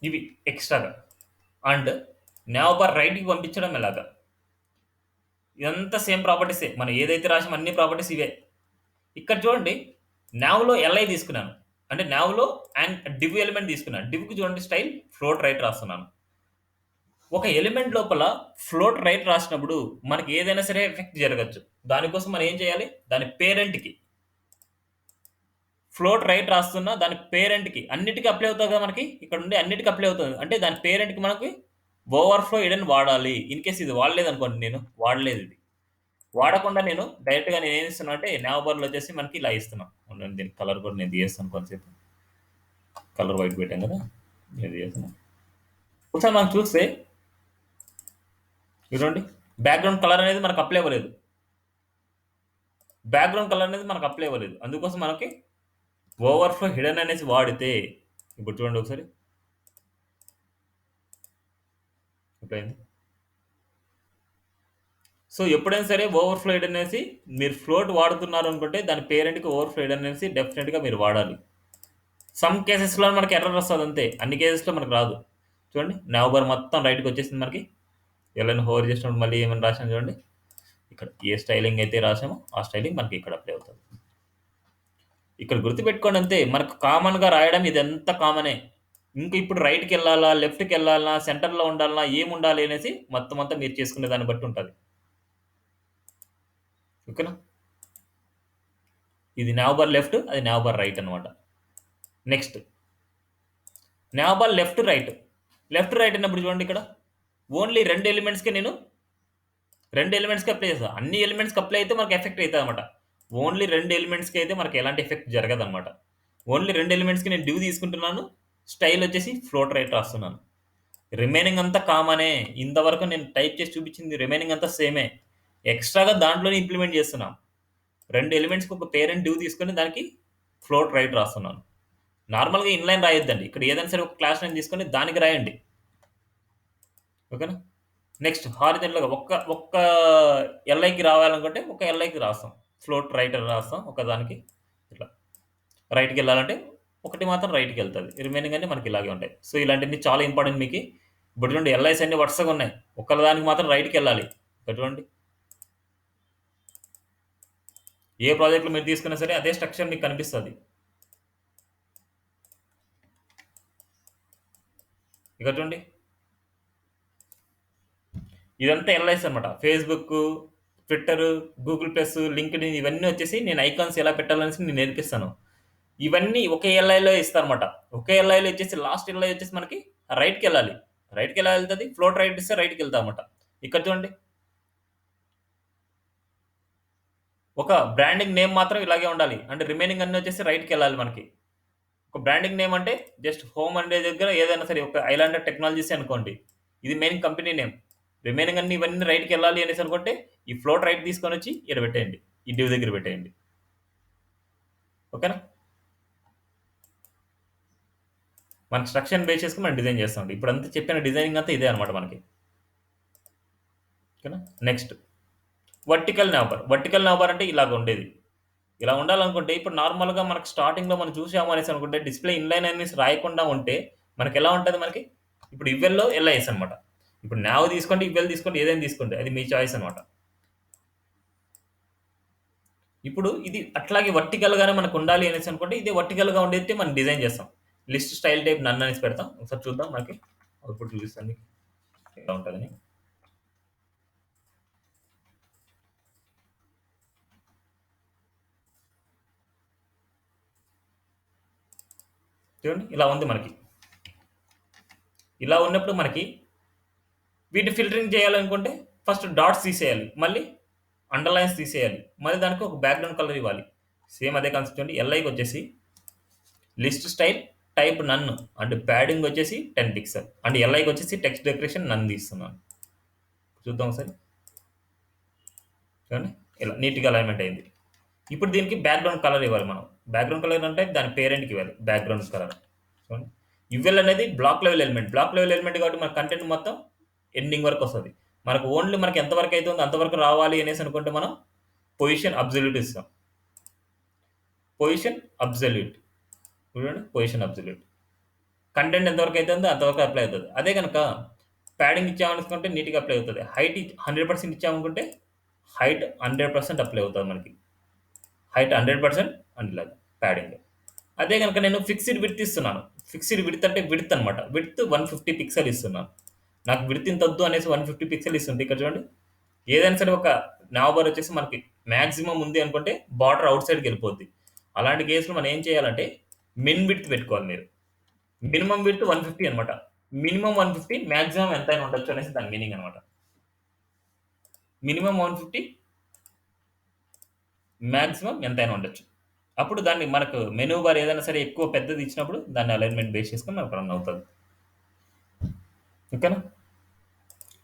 ఇవి ఎక్స్ట్రాగా. అండ్ నావ్ బార్ రైట్కి పంపించడం ఎలాగా? ఇదంతా సేమ్ ప్రాపర్టీసే. మనం ఏదైతే రాసాం అన్ని ప్రాపర్టీస్ ఇవే. ఇక్కడ చూడండి నావ్లో ఎల్ఐ తీసుకున్నాను, అంటే నావ్లో డివ్ ఎలిమెంట్ తీసుకున్నాను. డివ్కి చూడండి స్టైల్ ఫ్లోట్ రైట్ రాస్తున్నాను. ఒక ఎలిమెంట్ లోపల ఫ్లోట్ రైట్ రాసినప్పుడు మనకి ఏదైనా సరే ఎఫెక్ట్ జరగచ్చు. దానికోసం మనం ఏం చేయాలి? దాని పేరెంట్కి ఫ్లోట్ రైట్ రాస్తున్నా దాని పేరెంట్కి అన్నిటికీ అప్లై అవుతుంది కదా. మనకి ఇక్కడ ఉండే అన్నిటికీ అప్లై అవుతుంది అంటే దాని పేరెంట్కి మనకి ఓవర్ఫ్లో ఇడని వాడాలి. ఇన్ కేసు ఇది వాడలేదు అనుకోండి, నేను వాడలేదు, ఇది వాడకుండా నేను డైరెక్ట్గా నేను ఏం ఇస్తున్నా అంటే నావబర్లో వచ్చేసి మనకి ఇలా ఇస్తున్నాం. దీని కలర్ కూడా నేను చేస్తాను, కొంతసేపు కలర్ వైట్ పెట్టాను కదా, ఇది చేస్తున్నాను. ఒకసారి మనం చూస్తే చూడండి బ్యాక్గ్రౌండ్ కలర్ అనేది మనకు అప్లై అవ్వలేదు. అందుకోసం మనకి ఓవర్ఫ్లో హిడెన్ అనేసి వాడితే ఇప్పుడు చూడండి ఒకసారి అయింది. సో ఎప్పుడైనా సరే ఓవర్ఫ్లో హిడెన్ అనేసి మీరు ఫ్లోట్ వాడుతున్నారు అనుకుంటే దాని పేరెంట్కి ఓవర్ఫ్లో హిడెన్ అనేసి డెఫినెట్గా మీరు వాడాలి. సమ్ కేసెస్లో మనకి ఎర్రర్ వస్తుంది అంతే, అన్ని కేసెస్లో మనకు రాదు. చూడండి నవంబర్ మొత్తం రైట్కి వచ్చేసింది మనకి. ఎల్లని హోవర్ చేసినప్పుడు మళ్ళీ ఏమైనా రాసాను చూడండి, ఇక్కడ ఏ స్టైలింగ్ అయితే రాసామో ఆ స్టైలింగ్ మనకి ఇక్కడ అప్లై అవుతుంది. ఇక్కడ గుర్తుపెట్టుకోండి అంతే, మనకు కామన్గా రాయడం ఇదంతా కామనే. ఇంకా ఇప్పుడు రైట్కి వెళ్ళాలా, లెఫ్ట్కి వెళ్ళాలా, సెంటర్లో ఉండాలా, ఏముండాలి అనేసి మొత్తం అంతా మీరు చేసుకునే దాన్ని బట్టి ఉంటుంది. ఓకేనా? ఇది నావబార్ లెఫ్ట్, అది నావబార్ రైట్ అనమాట. నెక్స్ట్ నావబార్ లెఫ్ట్ రైట్ అన్నప్పుడు చూడండి ఇక్కడ ఓన్లీ 2 ఎలిమెంట్స్కి నేను 2 ఎలిమెంట్స్కి అప్లై చేస్తాను. అన్ని ఎలిమెంట్స్కి అప్లై అయితే మనకి ఎఫెక్ట్ అవుతుంది అనమాట. ఓన్లీ 2 ఎలిమెంట్స్కి అయితే మనకి ఎలాంటి ఎఫెక్ట్ జరగదు అనమాట. ఓన్లీ 2 ఎలిమెంట్స్కి నేను డివ్ తీసుకుంటున్నాను, స్టైల్ వచ్చేసి ఫ్లోట్ రైట్ రాస్తున్నాను. రిమైనింగ్ అంతా కామనే. ఇంతవరకు నేను టైప్ చేసి చూపించింది రిమైనింగ్ అంతా సేమే. ఎక్స్ట్రాగా దాంట్లోనే ఇంప్లిమెంట్ చేస్తున్నాం. 2 ఎలిమెంట్స్కి ఒక పేరెంట్ డివ్ తీసుకొని దానికి ఫ్లోట్ రైట్ రాస్తున్నాను. నార్మల్గా ఇన్లైన్ రాయొద్దండి. ఇక్కడ ఏదైనా సరే ఒక క్లాస్ లైన్ తీసుకొని దానికి రాయండి. ఓకేనా? నెక్స్ట్ హారిజంటల్గా ఒక్క ఎల్ఐకి రావాలనుకుంటే ఒక ఎల్ఐకి రాస్తాం, ఫ్లోట్ రైట్ రాస్తాం. ఒకదానికి ఇట్లా రైట్కి వెళ్ళాలంటే ఒకటి మాత్రం రైట్కి వెళ్తుంది, రిమైనింగ్ అన్ని మనకి ఇలాగే ఉంటాయి. సో ఇలాంటివన్నీ చాలా ఇంపార్టెంట్ మీకు. ఇప్పుడు చూడండి ఎల్ఐస్ అన్ని వరుసగా ఉన్నాయి, ఒక్కదానికి మాత్రం రైట్కి వెళ్ళాలి. చూడండి ఏ ప్రాజెక్ట్లో మీరు తీసుకున్నా సరే అదే స్ట్రక్చర్ మీకు కనిపిస్తుంది. ఇక్కడ చూడండి ఇదంతా ఎల్ఐస్ అనమాట. Facebook, Twitter, Google plus, LinkedIn ఇవన్నీ వచ్చేసి నేను ఐకాన్స్ ఎలా పెట్టాలనేసి నేను నేర్పిస్తాను. ఇవన్నీ ఒకే ఎల్ఐలో ఇస్తారనమాట. ఒకే ఎల్ఐలో వచ్చేసి లాస్ట్ ఎల్ఐ వచ్చేసి మనకి రైట్కి వెళ్ళాలి. రైట్కి ఎలా వెళ్తుంది? ఫ్లోట్ రైట్ ఇస్తే రైట్కి వెళ్తా అనమాట. ఇక్కడ చూడండి ఒక బ్రాండింగ్ నేమ్ మాత్రం ఇలాగే ఉండాలి, అంటే రిమైనింగ్ అన్ని వచ్చేసి రైట్కి వెళ్ళాలి. మనకి ఒక బ్రాండింగ్ నేమ్ అంటే జస్ట్ హోమ్ అనే దగ్గర ఏదైనా సరే ఒక ఐలాండర్ టెక్నాలజీస్ అనుకోండి, ఇది మెయిన్ కంపెనీ నేమ్. రిమైనింగ్ అన్ని ఇవన్నీ రైట్కి వెళ్ళాలి అనేసి అనుకుంటే ఈ ఫ్లోట్ రైట్ తీసుకొని వచ్చి ఇక్కడ పెట్టేయండి, ఈ డివ్ దగ్గర పెట్టేయండి. ఓకేనా? మన స్ట్రక్చర్ బేస్ చేసుకుని మనం డిజైన్ చేస్తాం. ఇప్పుడు అంతా చెప్పిన డిజైనింగ్ అంతా ఇదే అనమాట మనకి. ఓకేనా. నెక్స్ట్ వర్టికల్ నావబర్ అంటే ఇలాగ ఉండేది. ఇలా ఉండాలనుకుంటే ఇప్పుడు నార్మల్‌గా మనకు స్టార్టింగ్‌లో మనం చూసాము అనేసి అనుకుంటే డిస్‌ప్లే ఇన్‌లైన్ అనేసి రాయకుండా ఉంటే మనకెలా ఉంటది మనకి? ఇప్పుడు ఇవ్వెల్‌లో ఎల్ఐఎస్ అనమాట. ఇప్పుడు నావ్ తీసుకోండి, ఇవ్వెల్ తీసుకోండి, ఏదైనా తీసుకోండి. అది మీ చాయిస్ అనమాట. ఇప్పుడు ఇది అట్లాగే వర్టికల్‌గానే మనకుండాలి అనేసి అనుకుంటే ఇదే వర్టికల్‌గా ఉండేది మనం డిజైన్ చేస్తాం. లిస్ట్ స్టైల్ టైప్ నన్ అనేసి పెడతాం. ఒకసారి చూద్దాం మనకి అవుట్‌పుట్ చూపిస్తాను మీకు. ఎలా ఉంటదని. చూడండి ఇలా ఉంది మనకి. ఇలా ఉన్నప్పుడు మనకి వీటిని ఫిల్టరింగ్ చేయాలనుకుంటే ఫస్ట్ డాట్స్ తీసేయాలి. మళ్ళీ అండర్‌లైన్స్ తీసేయాలి. మళ్ళీ దానికి ఒక బ్యాక్‌గ్రౌండ్ కలర్ ఇవ్వాలి. సేమ్ అదే కాన్సెప్ట్ అండి. ఎల్ఐకొచ్చేసి list style type none and padding వచ్చేసి 10 పిక్సెల్ అండ్ ఎల్ఐకొచ్చేసి టెక్స్ట్ డెకరేషన్ నన్ తీస్తున్నాను. చూద్దాం ఒకసారి. చూడండి ఇలా నీట్‌గా అలైన్‌మెంట్ అయింది. ఇప్పుడు దీనికి బ్యాక్‌గ్రౌండ్ కలర్ ఇవ్వాలి మనం. బ్యాక్‌గ్రౌండ్ కలర్ అంటే దాని పేరెంట్‌కి ఇవ్వాలి బ్యాక్‌గ్రౌండ్ కలర్. చూడండి. యువెల్ అనేది block level element. Block level element కాబట్టి మన కంటెంట్ మొత్తం ఎండింగ్ వరకు వస్తది. మనకు ఓన్లీ మనకి ఎంత వరకు అయితుందో అంతవరకు రావాలి అనేసి అనుకుంటే మనం పొజిషన్ అబ్సల్యూట్ ఇస్తాం. Position absolute. చూడండి పొజిషన్ అబ్సల్యూట్. కంటెంట్ ఎంతవరకు అయితుందో అంతవరకు అప్లై అవుతది. అదే గనక ప్యాడింగ్ ఇచ్చామనుకుంటే నీట్‌గా అప్లై అవుతది. హైట్ 100% ఇచ్చామనుకుంటే హైట్ 100% అప్లై అవుతది మనకి. హైట్ 100% అండ్ ఇలాగ ప్యాడింగ్. అదే గనక నేను ఫిక్స్డ్ విడ్త్ ఇస్తున్నాను. ఫిక్స్డ్ విడ్త్ అంటే విడ్త్ అనమాట. విడ్త్ 150 పిక్సెల్ ఇస్తున్నాను. నాకు విడ్త్ ఇంత వద్దు అనేసి 150 పిక్సెల్ ఇస్తుంటే ఇక్కడ చూడండి. ఏదైనా సరే ఒక నావబర్ వచ్చేసి మనకి మాక్సిమం ఉంది అనుకుంటే బార్డర్ అవుట్ సైడ్‌కి వెళ్ళిపోద్ది. అలాంటి కేస్‌లో మనం ఏం చేయాలంటే మిన్ విడ్త్ పెట్టుకోవాలి మీరు. మినిమమ్ విడ్త్ 150 అనమాట. మినిమమ్ 150 మాక్సిమం ఎంతైనా ఉండొచ్చు అనేసి దాని మీనింగ్ అనమాట. మినిమమ్ 150 మాక్సిమం ఎంతైనా ఉండొచ్చు. అప్పుడు దాన్ని మనకు మెనూ బార్ ఏదైనా సరే ఎక్కువ పెద్దది ఇచ్చినప్పుడు దాన్ని అలైన్‌మెంట్ బేస్ చేసుకొని మనకు రన్ అవుతది. ఓకేనా?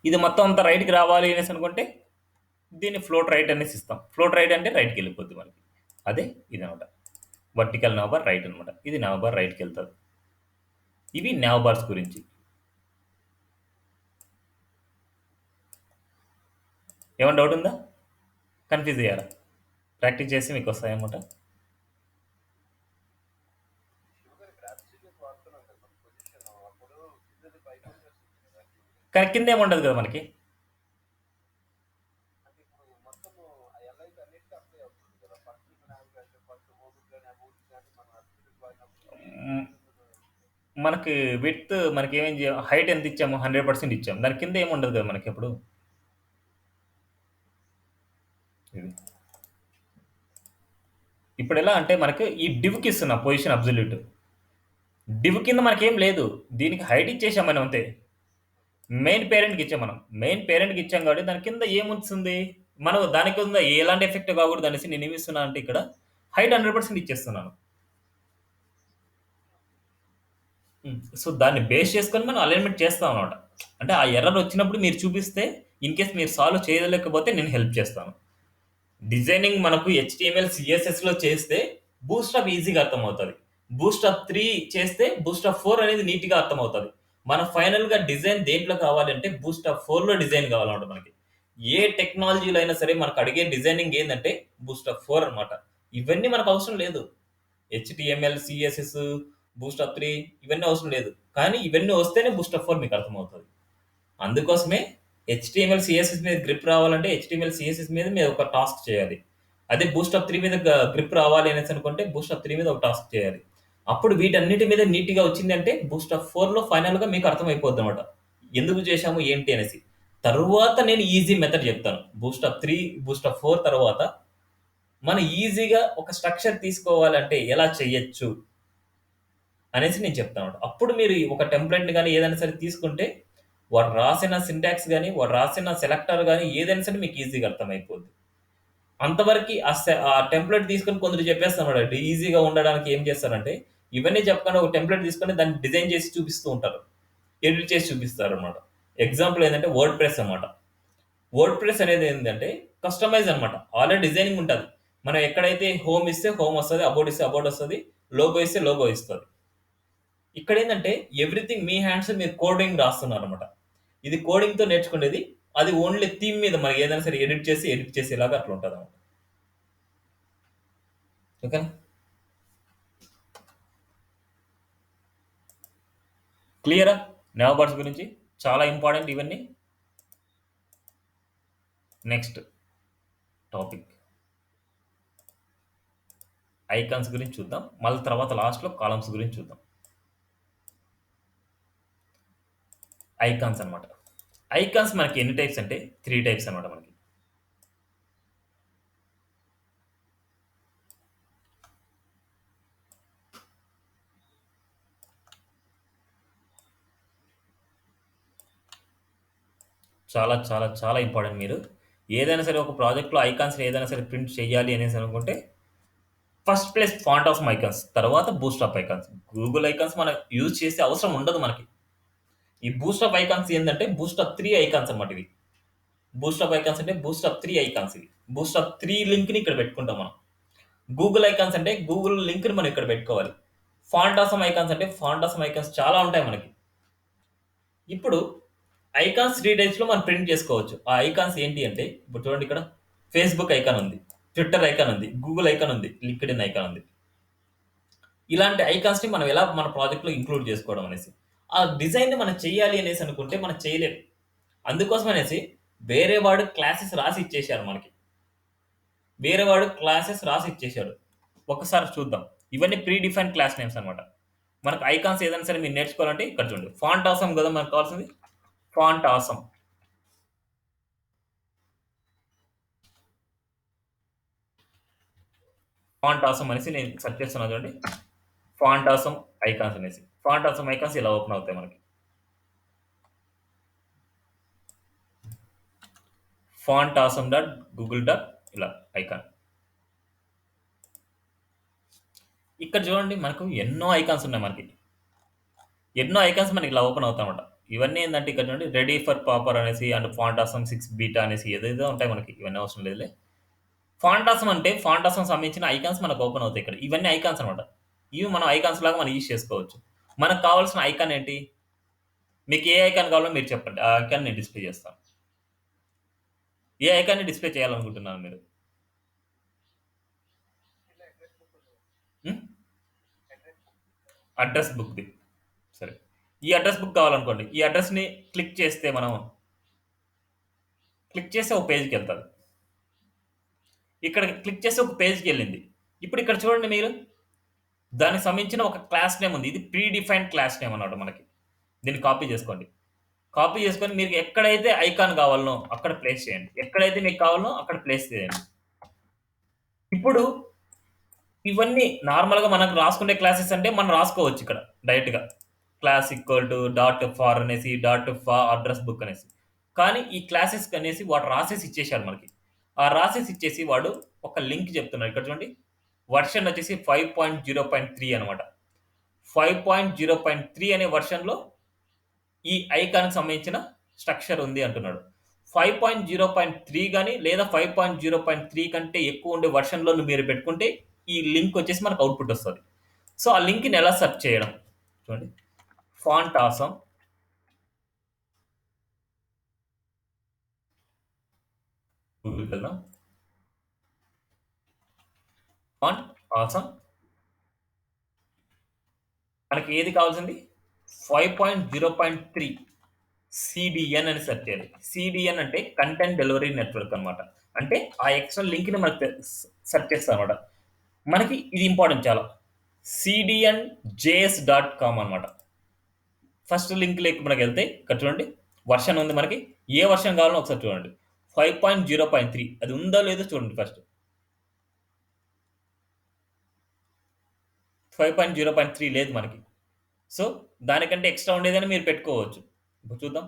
ఇది మొత్తం అంతా రైట్‌కి రావాలి అనేసి అనుకుంటే దీన్ని ఫ్లోట్ రైట్ అనేసి ఇస్తాం. ఫ్లోట్ రైట్ అంటే రైట్‌కి వెళ్ళిపోద్ది మనకి. అదే ఇదనమాట. వర్టికల్ నావ్ బార్ రైట్ అనమాట. ఇది నావ్ బార్ రైట్‌కెళ్తది. ఇవి నావ్ బార్స్ గురించి. ఏమైనా డౌట్ ఉందా? కన్‌ఫ్యూజ్ అయ్యారా? ప్రాక్టీస్ చేస్తే మీకు వస్తాయన్నమాట. కానీ కింద ఏమి ఉండదు కదా మనకి. మ్, మనకి విడ్త్ మనకి ఏమేం హైట్ ఎంత ఇచ్చాము 100% ఇచ్చాము. దాని కింద ఏమి ఉండదు కదా మనకి ఎప్పుడు. ఇది. ఇప్పుడు ఎలా అంటే మనకి ఈ డివ్కి ఇస్తున్నా పొజిషన్ అబ్జల్యూట్. డివ్ కింద మనకేం లేదు. దీనికి హైట్ ఇచ్చేసాం మనం అంతే. మెయిన్ పేరెంట్‌కి ఇచ్చాం మనం. మెయిన్ పేరెంట్‌కి ఇచ్చాం కాబట్టి దాని కింద ఏమొస్తుంది? మనం దాని కింద ఎలాంటి ఎఫెక్ట్ కాకూడదు అనేసి నేనేమి ఇస్తున్నా అంటే ఇక్కడ హైట్ 100% ఇచ్చేస్తున్నాను. సో, దాన్ని బేస్ చేసుకొని మనం అలైన్‌మెంట్ చేస్తాం అన్నమాట. అంటే ఆ ఎర్రర్ వచ్చినప్పుడు మీరు చూపిస్తే ఇన్ కేస్ మీరు సాల్వ్ చేయలేకపోతే నేను హెల్ప్ చేస్తాను. డిజైనింగ్ మనకు హెచ్‌టీఎంఎల్, సీఎస్ఎస్‌లో చేస్తే బూస్టప్ ఈజీగా అర్థమవుతది. బూస్టప్ 3 చేస్తే బూస్టప్ 4 అనేది నీట్‌గా అర్థమవుతది. మన ఫైనల్‌గా డిజైన్ దేంట్లో కావాలంటే బూస్టప్ 4లో డిజైన్ కావాలన్నమాట మనకి. ఏ టెక్నాలజీలో అయినా సరే మనకు అడిగే డిజైనింగ్ ఏందంటే బూస్టప్ 4 అన్నమాట. ఇవన్నీ మనకు అవసరం లేదు. హెచ్‌టీఎంఎల్, సీఎస్ఎస్, బూస్టప్ 3 ఇవన్నీ అవసరం లేదు. కానీ ఇవన్నీ వస్తేనే బూస్టప్ 4 మీకు అర్థమవుతది. అందుకోసమే హెచ్‌టీఎంఎల్, సీఎస్ఎస్ మీద గ్రిప్ రావాలంటే హెచ్‌టీఎంఎల్, సీఎస్ఎస్ మీద మీరు ఒక టాస్క్ చేయాలి. అదే బూస్టప్ 3 మీద గ్రిప్ రావాలి అనేసి అనుకుంటే బూస్టప్ 3 మీద ఒక టాస్క్ చేయాలి. అప్పుడు వీటన్నిటి మీద నీట్‌గా వచ్చిందంటే బూస్టప్ 4లో ఫైనల్‌గా మీకు అర్థమైపోద్దనమాట. ఎందుకు చేశాము ఏంటి అనేసి. తరువాత నేను ఈజీ మెథడ్ చెప్తాను. బూస్టప్ 3, బూస్టప్ 4 తర్వాత మనం ఈజీగా ఒక స్ట్రక్చర్ తీసుకోవాలంటే ఎలా చేయొచ్చు అనేసి నేను చెప్తాను. అప్పుడు మీరు ఒక టెంప్లేట్‌ని గాని ఏదైనా సరే తీసుకుంటే వాడు రాసిన సింటాక్స్ గాని, వాడు రాసిన సెలెక్టర్ గాని ఏదైనా సరే మీకు ఈజీగా అర్థమైపోద్ది. అంతవరకి ఆ టెంప్లేట్ తీసుకొని కొందరు చెప్పేస్తారన్నమాట. ఈజీగా ఉండడానికి ఏం చేస్తారంటే, ఇవన్నీ చెప్పకుండా ఒక టెంప్లేట్ తీసుకొని దాన్ని డిజైన్ చేసి చూపిస్తూ ఉంటారు. ఎడిట్ చేసి చూపిస్తారన్నమాట. ఎగ్జాంపుల్ ఏందంటే వర్డ్ ప్రెస్ అన్నమాట. వర్డ్ ప్రెస్ అనేది ఏంటంటే కస్టమైజ్ అన్నమాట. ఆల్రెడీ డిజైనింగ్ ఉంటది. మనం ఎక్కడైతే హోమ్ ఇస్తే హోమ్ వస్తది. అబౌట్ ఇస్తే అబౌట్ వస్తది. లోగో ఇస్తే లోగో ఇస్తది. ఇక్కడేందంటే ఎవ్రీథింగ్ మీ హ్యాండ్స్ మీరు కోడింగ్ రాస్తున్నారన్నమాట. ఇది కోడింగ్‌తో నేర్చుకునేది. అది ఓన్లీ థీమ్ మీద మనకి ఏదైనా సరే ఎడిట్ చేసేలాగా అట్లా ఉంటుంది అనమాట. ఓకేనా? క్లియరా? నెవో బర్డ్స్ గురించి చాలా ఇంపార్టెంట్ ఇవన్నీ. నెక్స్ట్ టాపిక్ ఐకాన్స్ గురించి చూద్దాం. మళ్ళీ తర్వాత లాస్ట్‌లో కాలమ్స్ గురించి చూద్దాం. ఐకాన్స్ అనమాట. ఐకాన్స్ మనకి ఎన్ని టైప్స్ అంటే 3 టైప్స్ అనమాట మనకి. చాలా చాలా చాలా ఇంపార్టెంట్. మీరు ఏదైనా సరే ఒక ప్రాజెక్ట్‌లో ఐకాన్స్‌ని ఏదైనా సరే ప్రింట్ చేయాలి అనేసి అనుకుంటే first place font of icons, తర్వాత Bootstrap icons. Google icons మనం యూజ్ చేసే అవసరం ఉండదు మనకి. ఈ బూస్ట్ అప్ ఐకాన్స్ ఏందంటే బూస్ట్ అప్ 3 ఐకాన్స్ అనమాట ఇవి. బూస్ట్ అప్ ఐకాన్స్ అంటే బూస్ట్ అప్ 3 ఐకాన్స్ ఇవి. బూస్ట్ అప్ 3 లింక్‌ని ఇక్కడ పెట్టుకుంటాం మనం. గూగుల్ ఐకాన్స్ అంటే గూగుల్ లింక్‌ని మనం ఇక్కడ పెట్టుకోవాలి. ఫాంట్ ఆసమ్ ఐకాన్స్ అంటే ఫాంట్ ఆసమ్ ఐకాన్స్ చాలా ఉంటాయి మనకి. ఇప్పుడు ఐకాన్స్ 3 టైప్స్‌లో మనం ప్రింట్ చేసుకోవచ్చు. ఆ ఐకాన్స్ ఏంటి అంటే ఇప్పుడు చూడండి, ఇక్కడ ఫేస్‌బుక్ ఐకాన్ ఉంది. ట్విట్టర్ ఐకాన్ ఉంది. గూగుల్ ఐకాన్ ఉంది. లింక్డ్ఇన్ ఐకాన్ ఉంది. ఇలాంటి ఐకాన్స్‌ని మనం ఎలా మన ప్రాజెక్ట్‌లో ఇంక్లూడ్ చేసుకోవడం అనేసి. ఆ డిజైన్‌ని మనం చేయాలి అనేసి అనుకుంటే మనం చేయలేం. అందుకోసం అనేసి వేరే వాడు క్లాసెస్ రాసి ఇచ్చేసారు మనకి. వేరే వాడు క్లాసెస్ రాసి ఇచ్చేసాడు. ఒకసారి చూద్దాం. ఇవన్నీ ప్రీ డిఫైన్డ్ క్లాస్ నేమ్స్ అనమాట. మనకు ఐకాన్స్ ఏదైనా సరే మీరు నేర్చుకోవాలంటే ఇక్కడ చూడండి. ఫాంట్ ఆసమ్ కదా మనకు కావాల్సింది. Font awesome. ఫాంట్ ఆసమ్ అనేసి నేను సెర్చ్ చేస్తున్నాను చూడండి. ఫాంట్ ఆసమ్ ఐకాన్స్ అనేసి. ఫాంట్ ఆసమ్ ఐకాన్స్ ఇలా ఓపెన్ అవుతాయి మనకి. Font awesome dot Google dot ఇలా ఐకాన్. ఇక్కడ చూడండి మనకు ఎన్నో ఐకాన్స్ ఉన్నాయి మనకి. ఎన్నో ఐకాన్స్ మనకి ఇలా ఓపెన్ అవుతాయన్నమాట. ఇవన్నీ ఏందంటే ఇక్కడ చూడండి, రెడీ ఫర్ పాపర్ అనేసి అండ్ ఫాంట్ ఆసమ్ 6 బీటా అనేసి ఏదేదో ఉంటాయి మనకి. ఇవన్నీ అవసరం లేదులే. ఫాంట్ ఆసమ్ అంటే ఫాంట్ ఆసమ్ సంబంధించిన ఐకాన్స్ మనకు ఓపెన్ అవుతాయి ఇక్కడ. ఇవన్నీ ఐకాన్స్ అనమాట. ఇవి మనం ఐకాన్స్ లాగా మనం యూజ్ చేసుకోవచ్చు. మనకు కావాల్సిన ఐకాన్ ఏంటి? మీకు ఏ ఐకాన్ కావాలో మీరు చెప్పండి. ఆ ఐకాన్ నేను డిస్‌ప్లే చేస్తాను. ఏ ఐకాన్‌ని డిస్‌ప్లే చేయాలనుకుంటున్నారు మీరు? హ్మ్. అడ్రెస్ బుక్‌ది. సరే. ఈ అడ్రెస్ బుక్ కావాలనుకోండి. ఈ అడ్రెస్‌ని క్లిక్ చేస్తే మనం క్లిక్ చేస్తే ఒక పేజ్‌కెళ్తది. ఇక్కడ క్లిక్ చేస్తే ఒక పేజ్‌కెళ్ళింది. ఇప్పుడు ఇక్కడ చూడండి మీరు. దానికి సంబంధించిన ఒక క్లాస్ నేమ్ ఉంది. ఇది ప్రీ డిఫైన్డ్ క్లాస్ నేమ్ అన్నమాట మనకి. దీన్ని కాపీ చేసుకోండి. కాపీ చేసుకొని మీకు ఎక్కడైతే ఐకాన్ కావాలనో అక్కడ ప్లేస్ చేయండి. ఎక్కడైతే మీకు కావాలనో అక్కడ ప్లేస్ చేయండి. ఇప్పుడు ఇవన్నీ నార్మల్‌గా మనకు రాసుకునే క్లాసెస్ అంటే మనం రాసుకోవచ్చు ఇక్కడ డైరెక్ట్‌గా. Class equal to dot far అనేసి, డాట్ అడ్రెస్ బుక్ అనేసి. కానీ ఈ క్లాసెస్‌కి అనేసి వాడు రాసేసి ఇచ్చేసాడు మనకి. ఆ రాసేసి ఇచ్చేసి వాడు ఒక లింక్ చెప్తున్నాడు. ఇక్కడ చూడండి. వెర్షన్ వచ్చేసి 5.0.3 అనమాట. 5.0.3 అనే వెర్షన్‌లో ఈ ఐకాన్‌కి సంబంధించిన స్ట్రక్చర్ ఉంది అంటున్నాడు. 5.0.3 గాని లేదా 5.0.3 కంటే ఎక్కువ ఉండే వెర్షన్‌లో మీరు పెట్టుకుంటే ఈ లింక్ వచ్చేసి మనకు అవుట్‌పుట్ వస్తది. సో, ఆ లింక్‌ని ఎలా సెర్చ్ చేయడం? చూడండి. Font awesome. గూగుల్‌కెళ్దాం. Font awesome. మనకి ఏది కావాల్సింది? 5.0.3 సీడీఎన్ అని సెర్చ్ చేయాలి. సీడీఎన్ అంటే కంటెంట్ డెలివరీ నెట్వర్క్ అనమాట. అంటే ఆ ఎక్స్టర్నల్ లింక్‌ని మనకు సెర్చ్ చేస్తదనమాట. మనకి ఇది ఇంపార్టెంట్ చాలా. cdnjs.com అనమాట. ఫస్ట్ లింక్‌లోకి మనకెళ్తే ఇక్కడ చూడండి. వెర్షన్ ఉంది మనకి. ఏ వెర్షన్ కావాలో ఒకసారి చూడండి. 5.0.3 అది ఉందో లేదో చూడండి ఫస్ట్. 5.0.3 లేదు మనకి. సో, దానికంటే ఎక్స్‌ట్రా ఉండేదని మీరు పెట్టుకోవచ్చు. ఇప్పుడు చూద్దాం.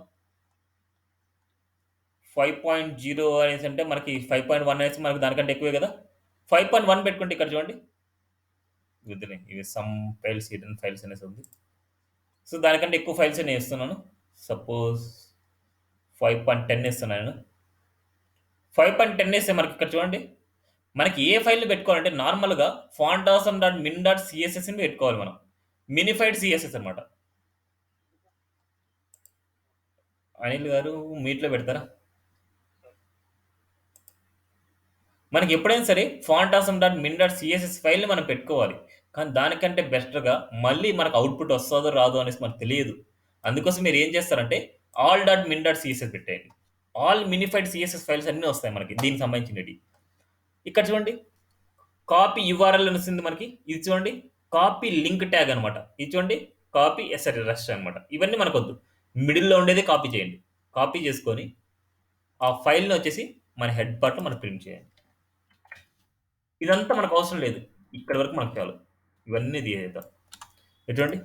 5.0 అనేసంటే మనకి 5.1 అనేసి మనకి దానికంటే ఎక్కువే గదా! 5.1 పెట్టుకుంటే ఇక్కడ చూడండి. వద్దులే. ఇవి సమ్ ఫైల్స్ హిడెన్ ఫైల్స్ అనేసి ఉంది. సో, దానికంటే ఎక్కువ ఫైల్సే నేను ఇస్తున్నాను. సపోజ్ 5.10 ఇస్తున్నా నేను. 5.10 ఇస్తే మనకి ఇక్కడ చూడండి. మనకి ఏ ఫైల్‌ని పెట్టుకోవాలంటే నార్మల్‌గా font awesome dot min dot సీఎస్ఎస్‌ని పెట్టుకోవాలి మనం. మినిఫైడ్ సీఎస్ఎస్ అనమాట. అనిల్ గారు మీట్‌లో పెడతారా? మనకి ఎప్పుడైనా సరే font awesome dot min dot CSS ఫైల్ని మనం పెట్టుకోవాలి. కానీ దానికంటే బెటర్గా మళ్ళీ మనకు అవుట్పుట్ వస్తుందో రాదో అనేసి మనకు తెలియదు. అందుకోసం మీరు ఏం చేస్తారంటే all dot min dot CSS పెట్టేయండి. ఆల్ మినిఫైడ్ సిఎస్ఎస్ ఫైల్స్ అన్నీ వస్తాయి మనకి దీనికి సంబంధించినవి. ఇక్కడ చూడండి కాపీ యూఆర్ఎల్ అని వస్తుంది మనకి. ఇది చూడండి కాపీ లింక్ ట్యాగ్ అనమాట. ఇది చూడండి కాపీ రెస్ట్ అనమాట. ఇవన్నీ మనకు వద్దు. మిడిల్లో ఉండేది కాపీ చేయండి. కాపీ చేసుకొని ఆ ఫైల్ని వచ్చేసి మన హెడ్ పార్ట్లో మనం ప్రింట్ చేయండి. ఇదంతా మనకు అవసరం లేదు. ఇక్కడ వరకు మనకు చాలు. ఇవన్నీ తీసేద్దాం. చూడండి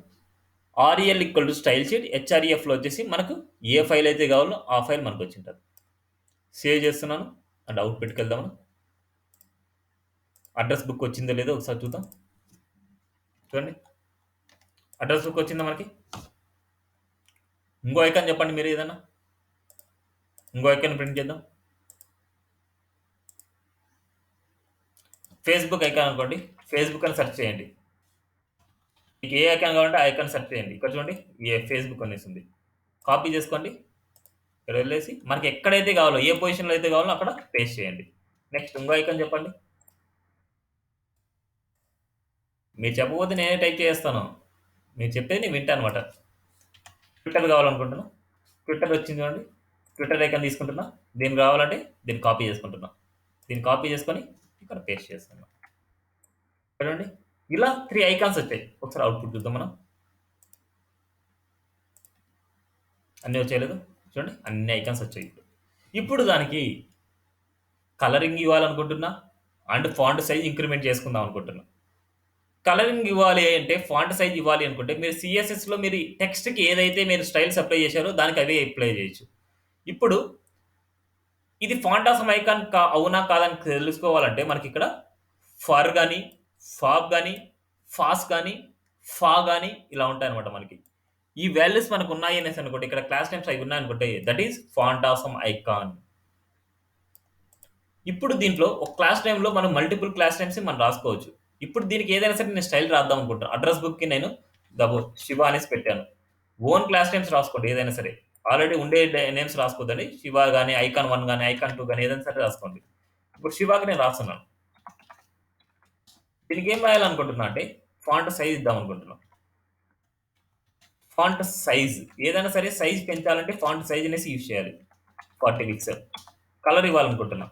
RL equal to style sheet హెచ్ఆర్ఈఎఫ్లో వచ్చేసి మనకు ఏ ఫైల్ అయితే కావాలో ఆ ఫైల్ మనకు వచ్చి ఉంటుంది. సేవ్ చేస్తున్నాను అండ్ అవుట్పుట్కి వెళ్దాం. అడ్రస్ బుక్ వచ్చిందో లేదో ఒకసారి చూద్దాం. చూడండి అడ్రస్ బుక్ వచ్చిందా మనకి. ఇంకో ఐకాన్ చెప్పండి మీరు ఏదన్నా. ఇంకో ఐకాన్ ప్రింట్ చేద్దాం. ఫేస్బుక్ ఐకాన్ అనుకోండి. ఫేస్బుక్ అని సెర్చ్ చేయండి. మీకు ఏ ఐకాన్ కావాలంటే ఆ ఐకాన్ సెర్చ్ చేయండి. ఇక్కడ చూడండి ఏ ఫేస్బుక్ అనేసి ఉంది. కాపీ చేసుకోండి. ఇక్కడ వెళ్ళేసి మనకి ఎక్కడైతే కావాలో ఏ పొజిషన్లో అయితే కావాలో అక్కడ పేస్ట్ చేయండి. నెక్స్ట్ ఇంకో ఐకాన్ చెప్పండి. మీరు చెప్పకపోతే నేనే టైప్ చేస్తాను. మీరు చెప్పేది నేను వింటాను అనమాట. ట్విట్టర్ కావాలనుకుంటున్నా. ట్విట్టర్ వచ్చింది చూడండి. ట్విట్టర్ ఐకాన్ తీసుకుంటున్నా. దీనికి కావాలంటే దీన్ని కాపీ చేసుకుంటున్నా. దీన్ని కాపీ చేసుకొని ఇక్కడ పేస్ట్ చేస్తున్నా. చూడండి ఇలా 3 ఐకాన్స్ వచ్చాయి. ఒకసారి అవుట్పుట్ చూద్దాం మనం. అన్నీ వచ్చేయలేదు. చూడండి అన్ని ఐకాన్స్ వచ్చాయి. ఇప్పుడు దానికి కలరింగ్ ఇవ్వాలనుకుంటున్నా అండ్ ఫాంట్ సైజ్ ఇంక్రిమెంట్ చేసుకుందాం అనుకుంటున్నా. కలరింగ్ ఇవ్వాలి అంటే ఫాంట్ సైజ్ ఇవ్వాలి అనుకుంటే మీరు సిఎస్ఎస్లో మీరు టెక్స్ట్కి ఏదైతే మీరు స్టైల్స్ అప్లై చేశారో దానికి అవే అప్లై చేయొచ్చు. ఇప్పుడు ఇది ఫాంట్ ఆసమ్ ఐకాన్ అవునా కాదని తెలుసుకోవాలంటే మనకి ఇక్కడ ఫర్ కానీ ఫాబ్ కానీ ఫాస్ కానీ ఫా కానీ ఇలా ఉంటాయన్నమాట. మనకి ఈ వాల్యూస్ మనకు ఉన్నాయి అనేసి అనుకోండి. ఇక్కడ క్లాస్ నేమ్స్ అవి ఉన్నాయనుకుంటే that is font awesome icon. ఇప్పుడు దీంట్లో ఒక క్లాస్ నేమ్లో మనం మల్టిపుల్ క్లాస్ నేమ్స్ మనం రాసుకోవచ్చు. ఇప్పుడు దీనికి ఏదైనా సరే నేను స్టైల్ రాద్దాం అనుకుంటాను. అడ్రస్ బుక్కి నేను శివ అనేసి పెట్టాను. ఓన్ క్లాస్ నేమ్స్ రాసుకోండి ఏదైనా సరే. ఆల్రెడీ ఉండే నేమ్స్ రాసుకోదండి. శివ కానీ ఐకాన్ 1 కానీ ఐకాన్ 2 కానీ ఏదైనా సరే రాసుకోండి. ఇప్పుడు శివాకి నేను రాస్తున్నాను. దీనికి ఏం రాయాలనుకుంటున్నా అంటే ఫాంట్ సైజ్ ఇద్దాం అనుకుంటున్నాను. ఫాంట్ సైజ్ ఏదైనా సరే సైజ్ పెంచాలంటే ఫాంట్ సైజ్ అనేసి యూజ్ చేయాలి. 40 పిక్సెల్. కలర్ ఇవ్వాలనుకుంటున్నా.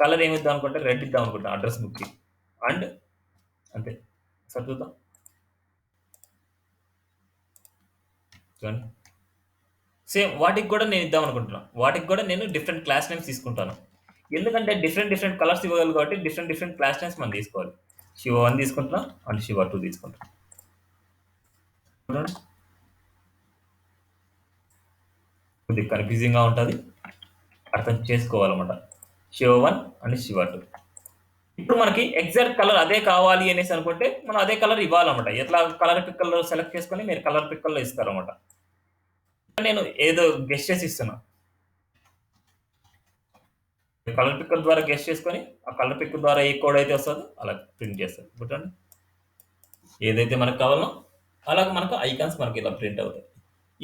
కలర్ ఏమి ఇద్దాం అనుకుంటే రెడ్ ఇద్దాం అనుకుంటున్నా అడ్రస్ బుక్కి. అండ్ అంతే. సార్ చూద్దాం. చూడండి సేమ్ వాటికి కూడా నేను ఇద్దాం అనుకుంటున్నాను. వాటికి కూడా నేను డిఫరెంట్ క్లాస్ నేమ్స్ తీసుకుంటాను. ఎందుకంటే డిఫరెంట్ కలర్స్ ఇవ్వగలరు కాబట్టి డిఫరెంట్ క్లాస్ నేమ్స్ మనం తీసుకోవాలి. శివ 1 తీసుకుంటున్నా అండ్ శివ 2 తీసుకుంటున్నా. చూడండి కొద్దిగా కన్ఫ్యూజింగ్గా ఉంటుంది, అర్థం చేసుకోవాలన్నమాట. శివ 1 అండ్ శివ 2. ఇప్పుడు మనకి ఎగ్జాక్ట్ కలర్ అదే కావాలి అనేసి అనుకుంటే మనం అదే కలర్ ఇవ్వాలన్నమాట. ఎట్లా కలర్ పిక్కల్లో సెలెక్ట్ చేసుకొని మీరు కలర్ పిక్కల్లో ఇస్తారన్నమాట. నేను ఏదో గెస్ట్ చేసి ఇస్తున్నా. కలర్ పిక్కర్ ద్వారా గెస్ట్ చేసుకొని ఆ కలర్ పిక్ ద్వారా ఏ కోడ్ అయితే వస్తుందో అలా ప్రింట్ చేస్తారు. చూడండి ఏదైతే మనకు కావాలో అలాగే మనకు ఐకాన్స్ మనకి ఇలా ప్రింట్ అవుతాయి.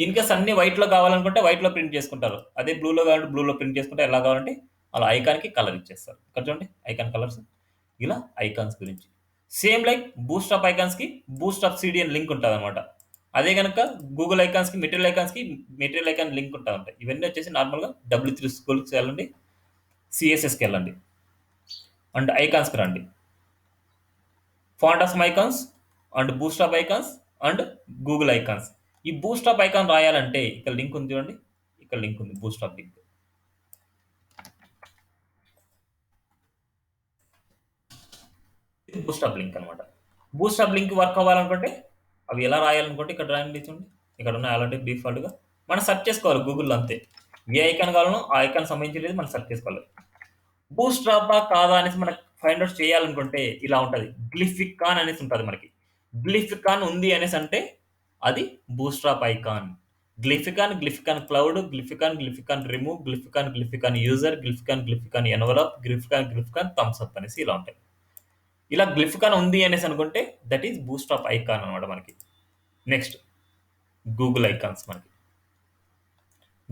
ఇన్ కేస్ అన్ని వైట్లో కావాలనుకుంటే వైట్లో ప్రింట్ చేసుకుంటారు. అదే బ్లూలో కావాలంటే బ్లూలో ప్రింట్ చేసుకుంటే ఎలా కావాలంటే అలా ఐకాన్కి కలర్ ఇచ్చేస్తారు. ఇక్కడ చూడండి ఐకాన్ కలర్స్. ఇలా ఐకాన్స్ గురించి సేమ్ లైక్ బూస్ట్ అప్ ఐకాన్స్కి బూస్ట్ అప్ సిడిఎన్ లింక్ ఉంటుంది అనమాట. అదే కనుక గూగుల్ ఐకాన్స్కి మెటీరియల్ ఐకాన్ లింక్ ఉంటాయి. ఇవన్నీ వచ్చేసి నార్మల్గా W3 స్కూల్కి వెళ్ళండి, సిఎస్ఎస్కి వెళ్ళండి అండ్ ఐకాన్స్కి రండి. Font awesome icons and Boost up icons and Google icons. ఈ బూస్ట్ అప్ ఐకాన్ రాయాలంటే ఇక్కడ లింక్ ఉంది చూడండి. ఇక్కడ లింక్ ఉంది Boost up link. Boost up link అనమాట. బూస్ట్ అప్ లింక్ వర్క్ అవ్వాలనుకుంటే అవి ఎలా రాయాలనుకుంటే ఇక్కడ రాయండి. చూడండి ఇక్కడ ఉన్న అలాంటి డిఫాల్ట్గా మనం సెర్చ్ చేసుకోవాలి గూగుల్లో. అంతే ఏ ఐకాన్ కావాలనో ఆ ఐకాన్ సంబంధించి మనం సెర్చ్ చేసుకోవాలి. బూస్ట్ అప్ కాదా అనేసి మనకు ఫైండ్ అవుట్ చేయాలనుకుంటే ఇలా ఉంటుంది. గ్లిఫికాన్ అనేసి ఉంటుంది మనకి. గ్లిఫికాన్ ఉంది అనేసి అంటే అది boost up icon. Glyphicon cloud, glyphicon remove, glyphicon user, glyphicon envelope, glyphicon thumbs up అనేసి ఇలా ఉంటాయి. ఇలా గ్లిఫికాన్ ఉంది అనేసి అనుకుంటే that is boost up icon అనమాట మనకి. Next Google icons. మనకి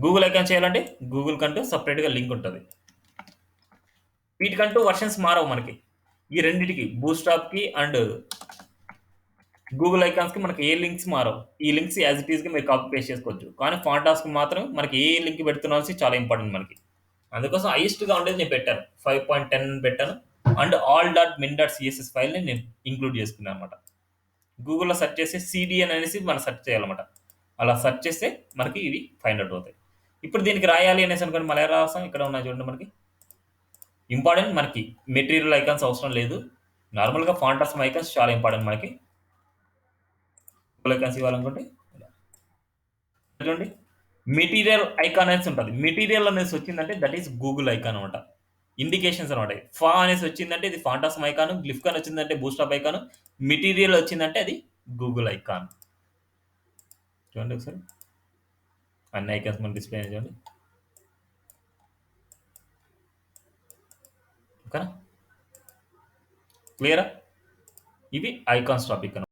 గూగుల్ ఐకాన్ చేయాలంటే గూగుల్ కంటూ సపరేట్గా లింక్ ఉంటుంది. వీటికంటూ వర్షన్స్ మారవు మనకి. ఈ రెండిటికి బూట్‌స్ట్రాప్‌కి అండ్ గూగుల్ ఐకాన్స్‌కి మనకి ఏ లింక్స్ మారవు. ఈ లింక్స్ యాస్ ఇట్ ఈస్‌గా మీరు కాపీ పేస్ట్ చేసుకోవచ్చు. కానీ ఫాంటాస్‌కి మాత్రం మనకి ఏ లింక్ పెడుతున్నాం అనేసి చాలా ఇంపార్టెంట్ మనకి. అందుకోసం హైయెస్ట్‌గా ఉండేది నేను పెట్టాను. 5.10 పెట్టాను. And all dot min dot CSS ఫైల్‌ని నేను ఇంక్లూడ్ చేసుకున్నాను అనమాట. గూగుల్‌లో సెర్చ్ చేసి సీడీఎన్ అనేసి మనం సెర్చ్ చేయాలన్నమాట. అలా సెర్చ్ చేస్తే మనకి ఇవి ఫైండ్ అవుట్ అవుతాయి. ఇప్పుడు దీనికి రాయాలి అనేసి అనుకోండి మళ్ళీ ఎలా రాస్తాం? ఇక్కడ ఉన్నాయి చూడండి మనకి. ఇంపార్టెంట్ మనకి మెటీరియల్ ఐకాన్స్ అవసరం లేదు. నార్మల్‌గా ఫాంటాస్మ్ ఐకాన్స్ చాలా ఇంపార్టెంట్ మనకి. గూగుల్ ఐకాన్స్ ఇవ్వాలనుకుంటే ఇలా. చూడండి మెటీరియల్ ఐకాన్ అనేసి ఉంటుంది. మెటీరియల్ అనేసి వచ్చిందంటే దట్ ఈస్ గూగుల్ ఐకాన్ అనమాట. ఇండికేషన్స్ అనమాట. ఫా అనేసి వచ్చిందంటే ఇది ఫాంటాస్మ్ ఐకాన్, గ్లిఫ్కాన్ వచ్చిందంటే బూస్ట్‌స్ట్రాప్ ఐకాన్, మెటీరియల్ వచ్చిందంటే అది గూగుల్ ఐకాన్. చూడండి ఒకసారి. అన్ని ఐకాన్స్ మనకి డిస్‌ప్లే అయినాయి చూడండి. ఓకేనా? క్లియరా? ఇవి ఐకాన్స్ టాపిక్ అనమాట.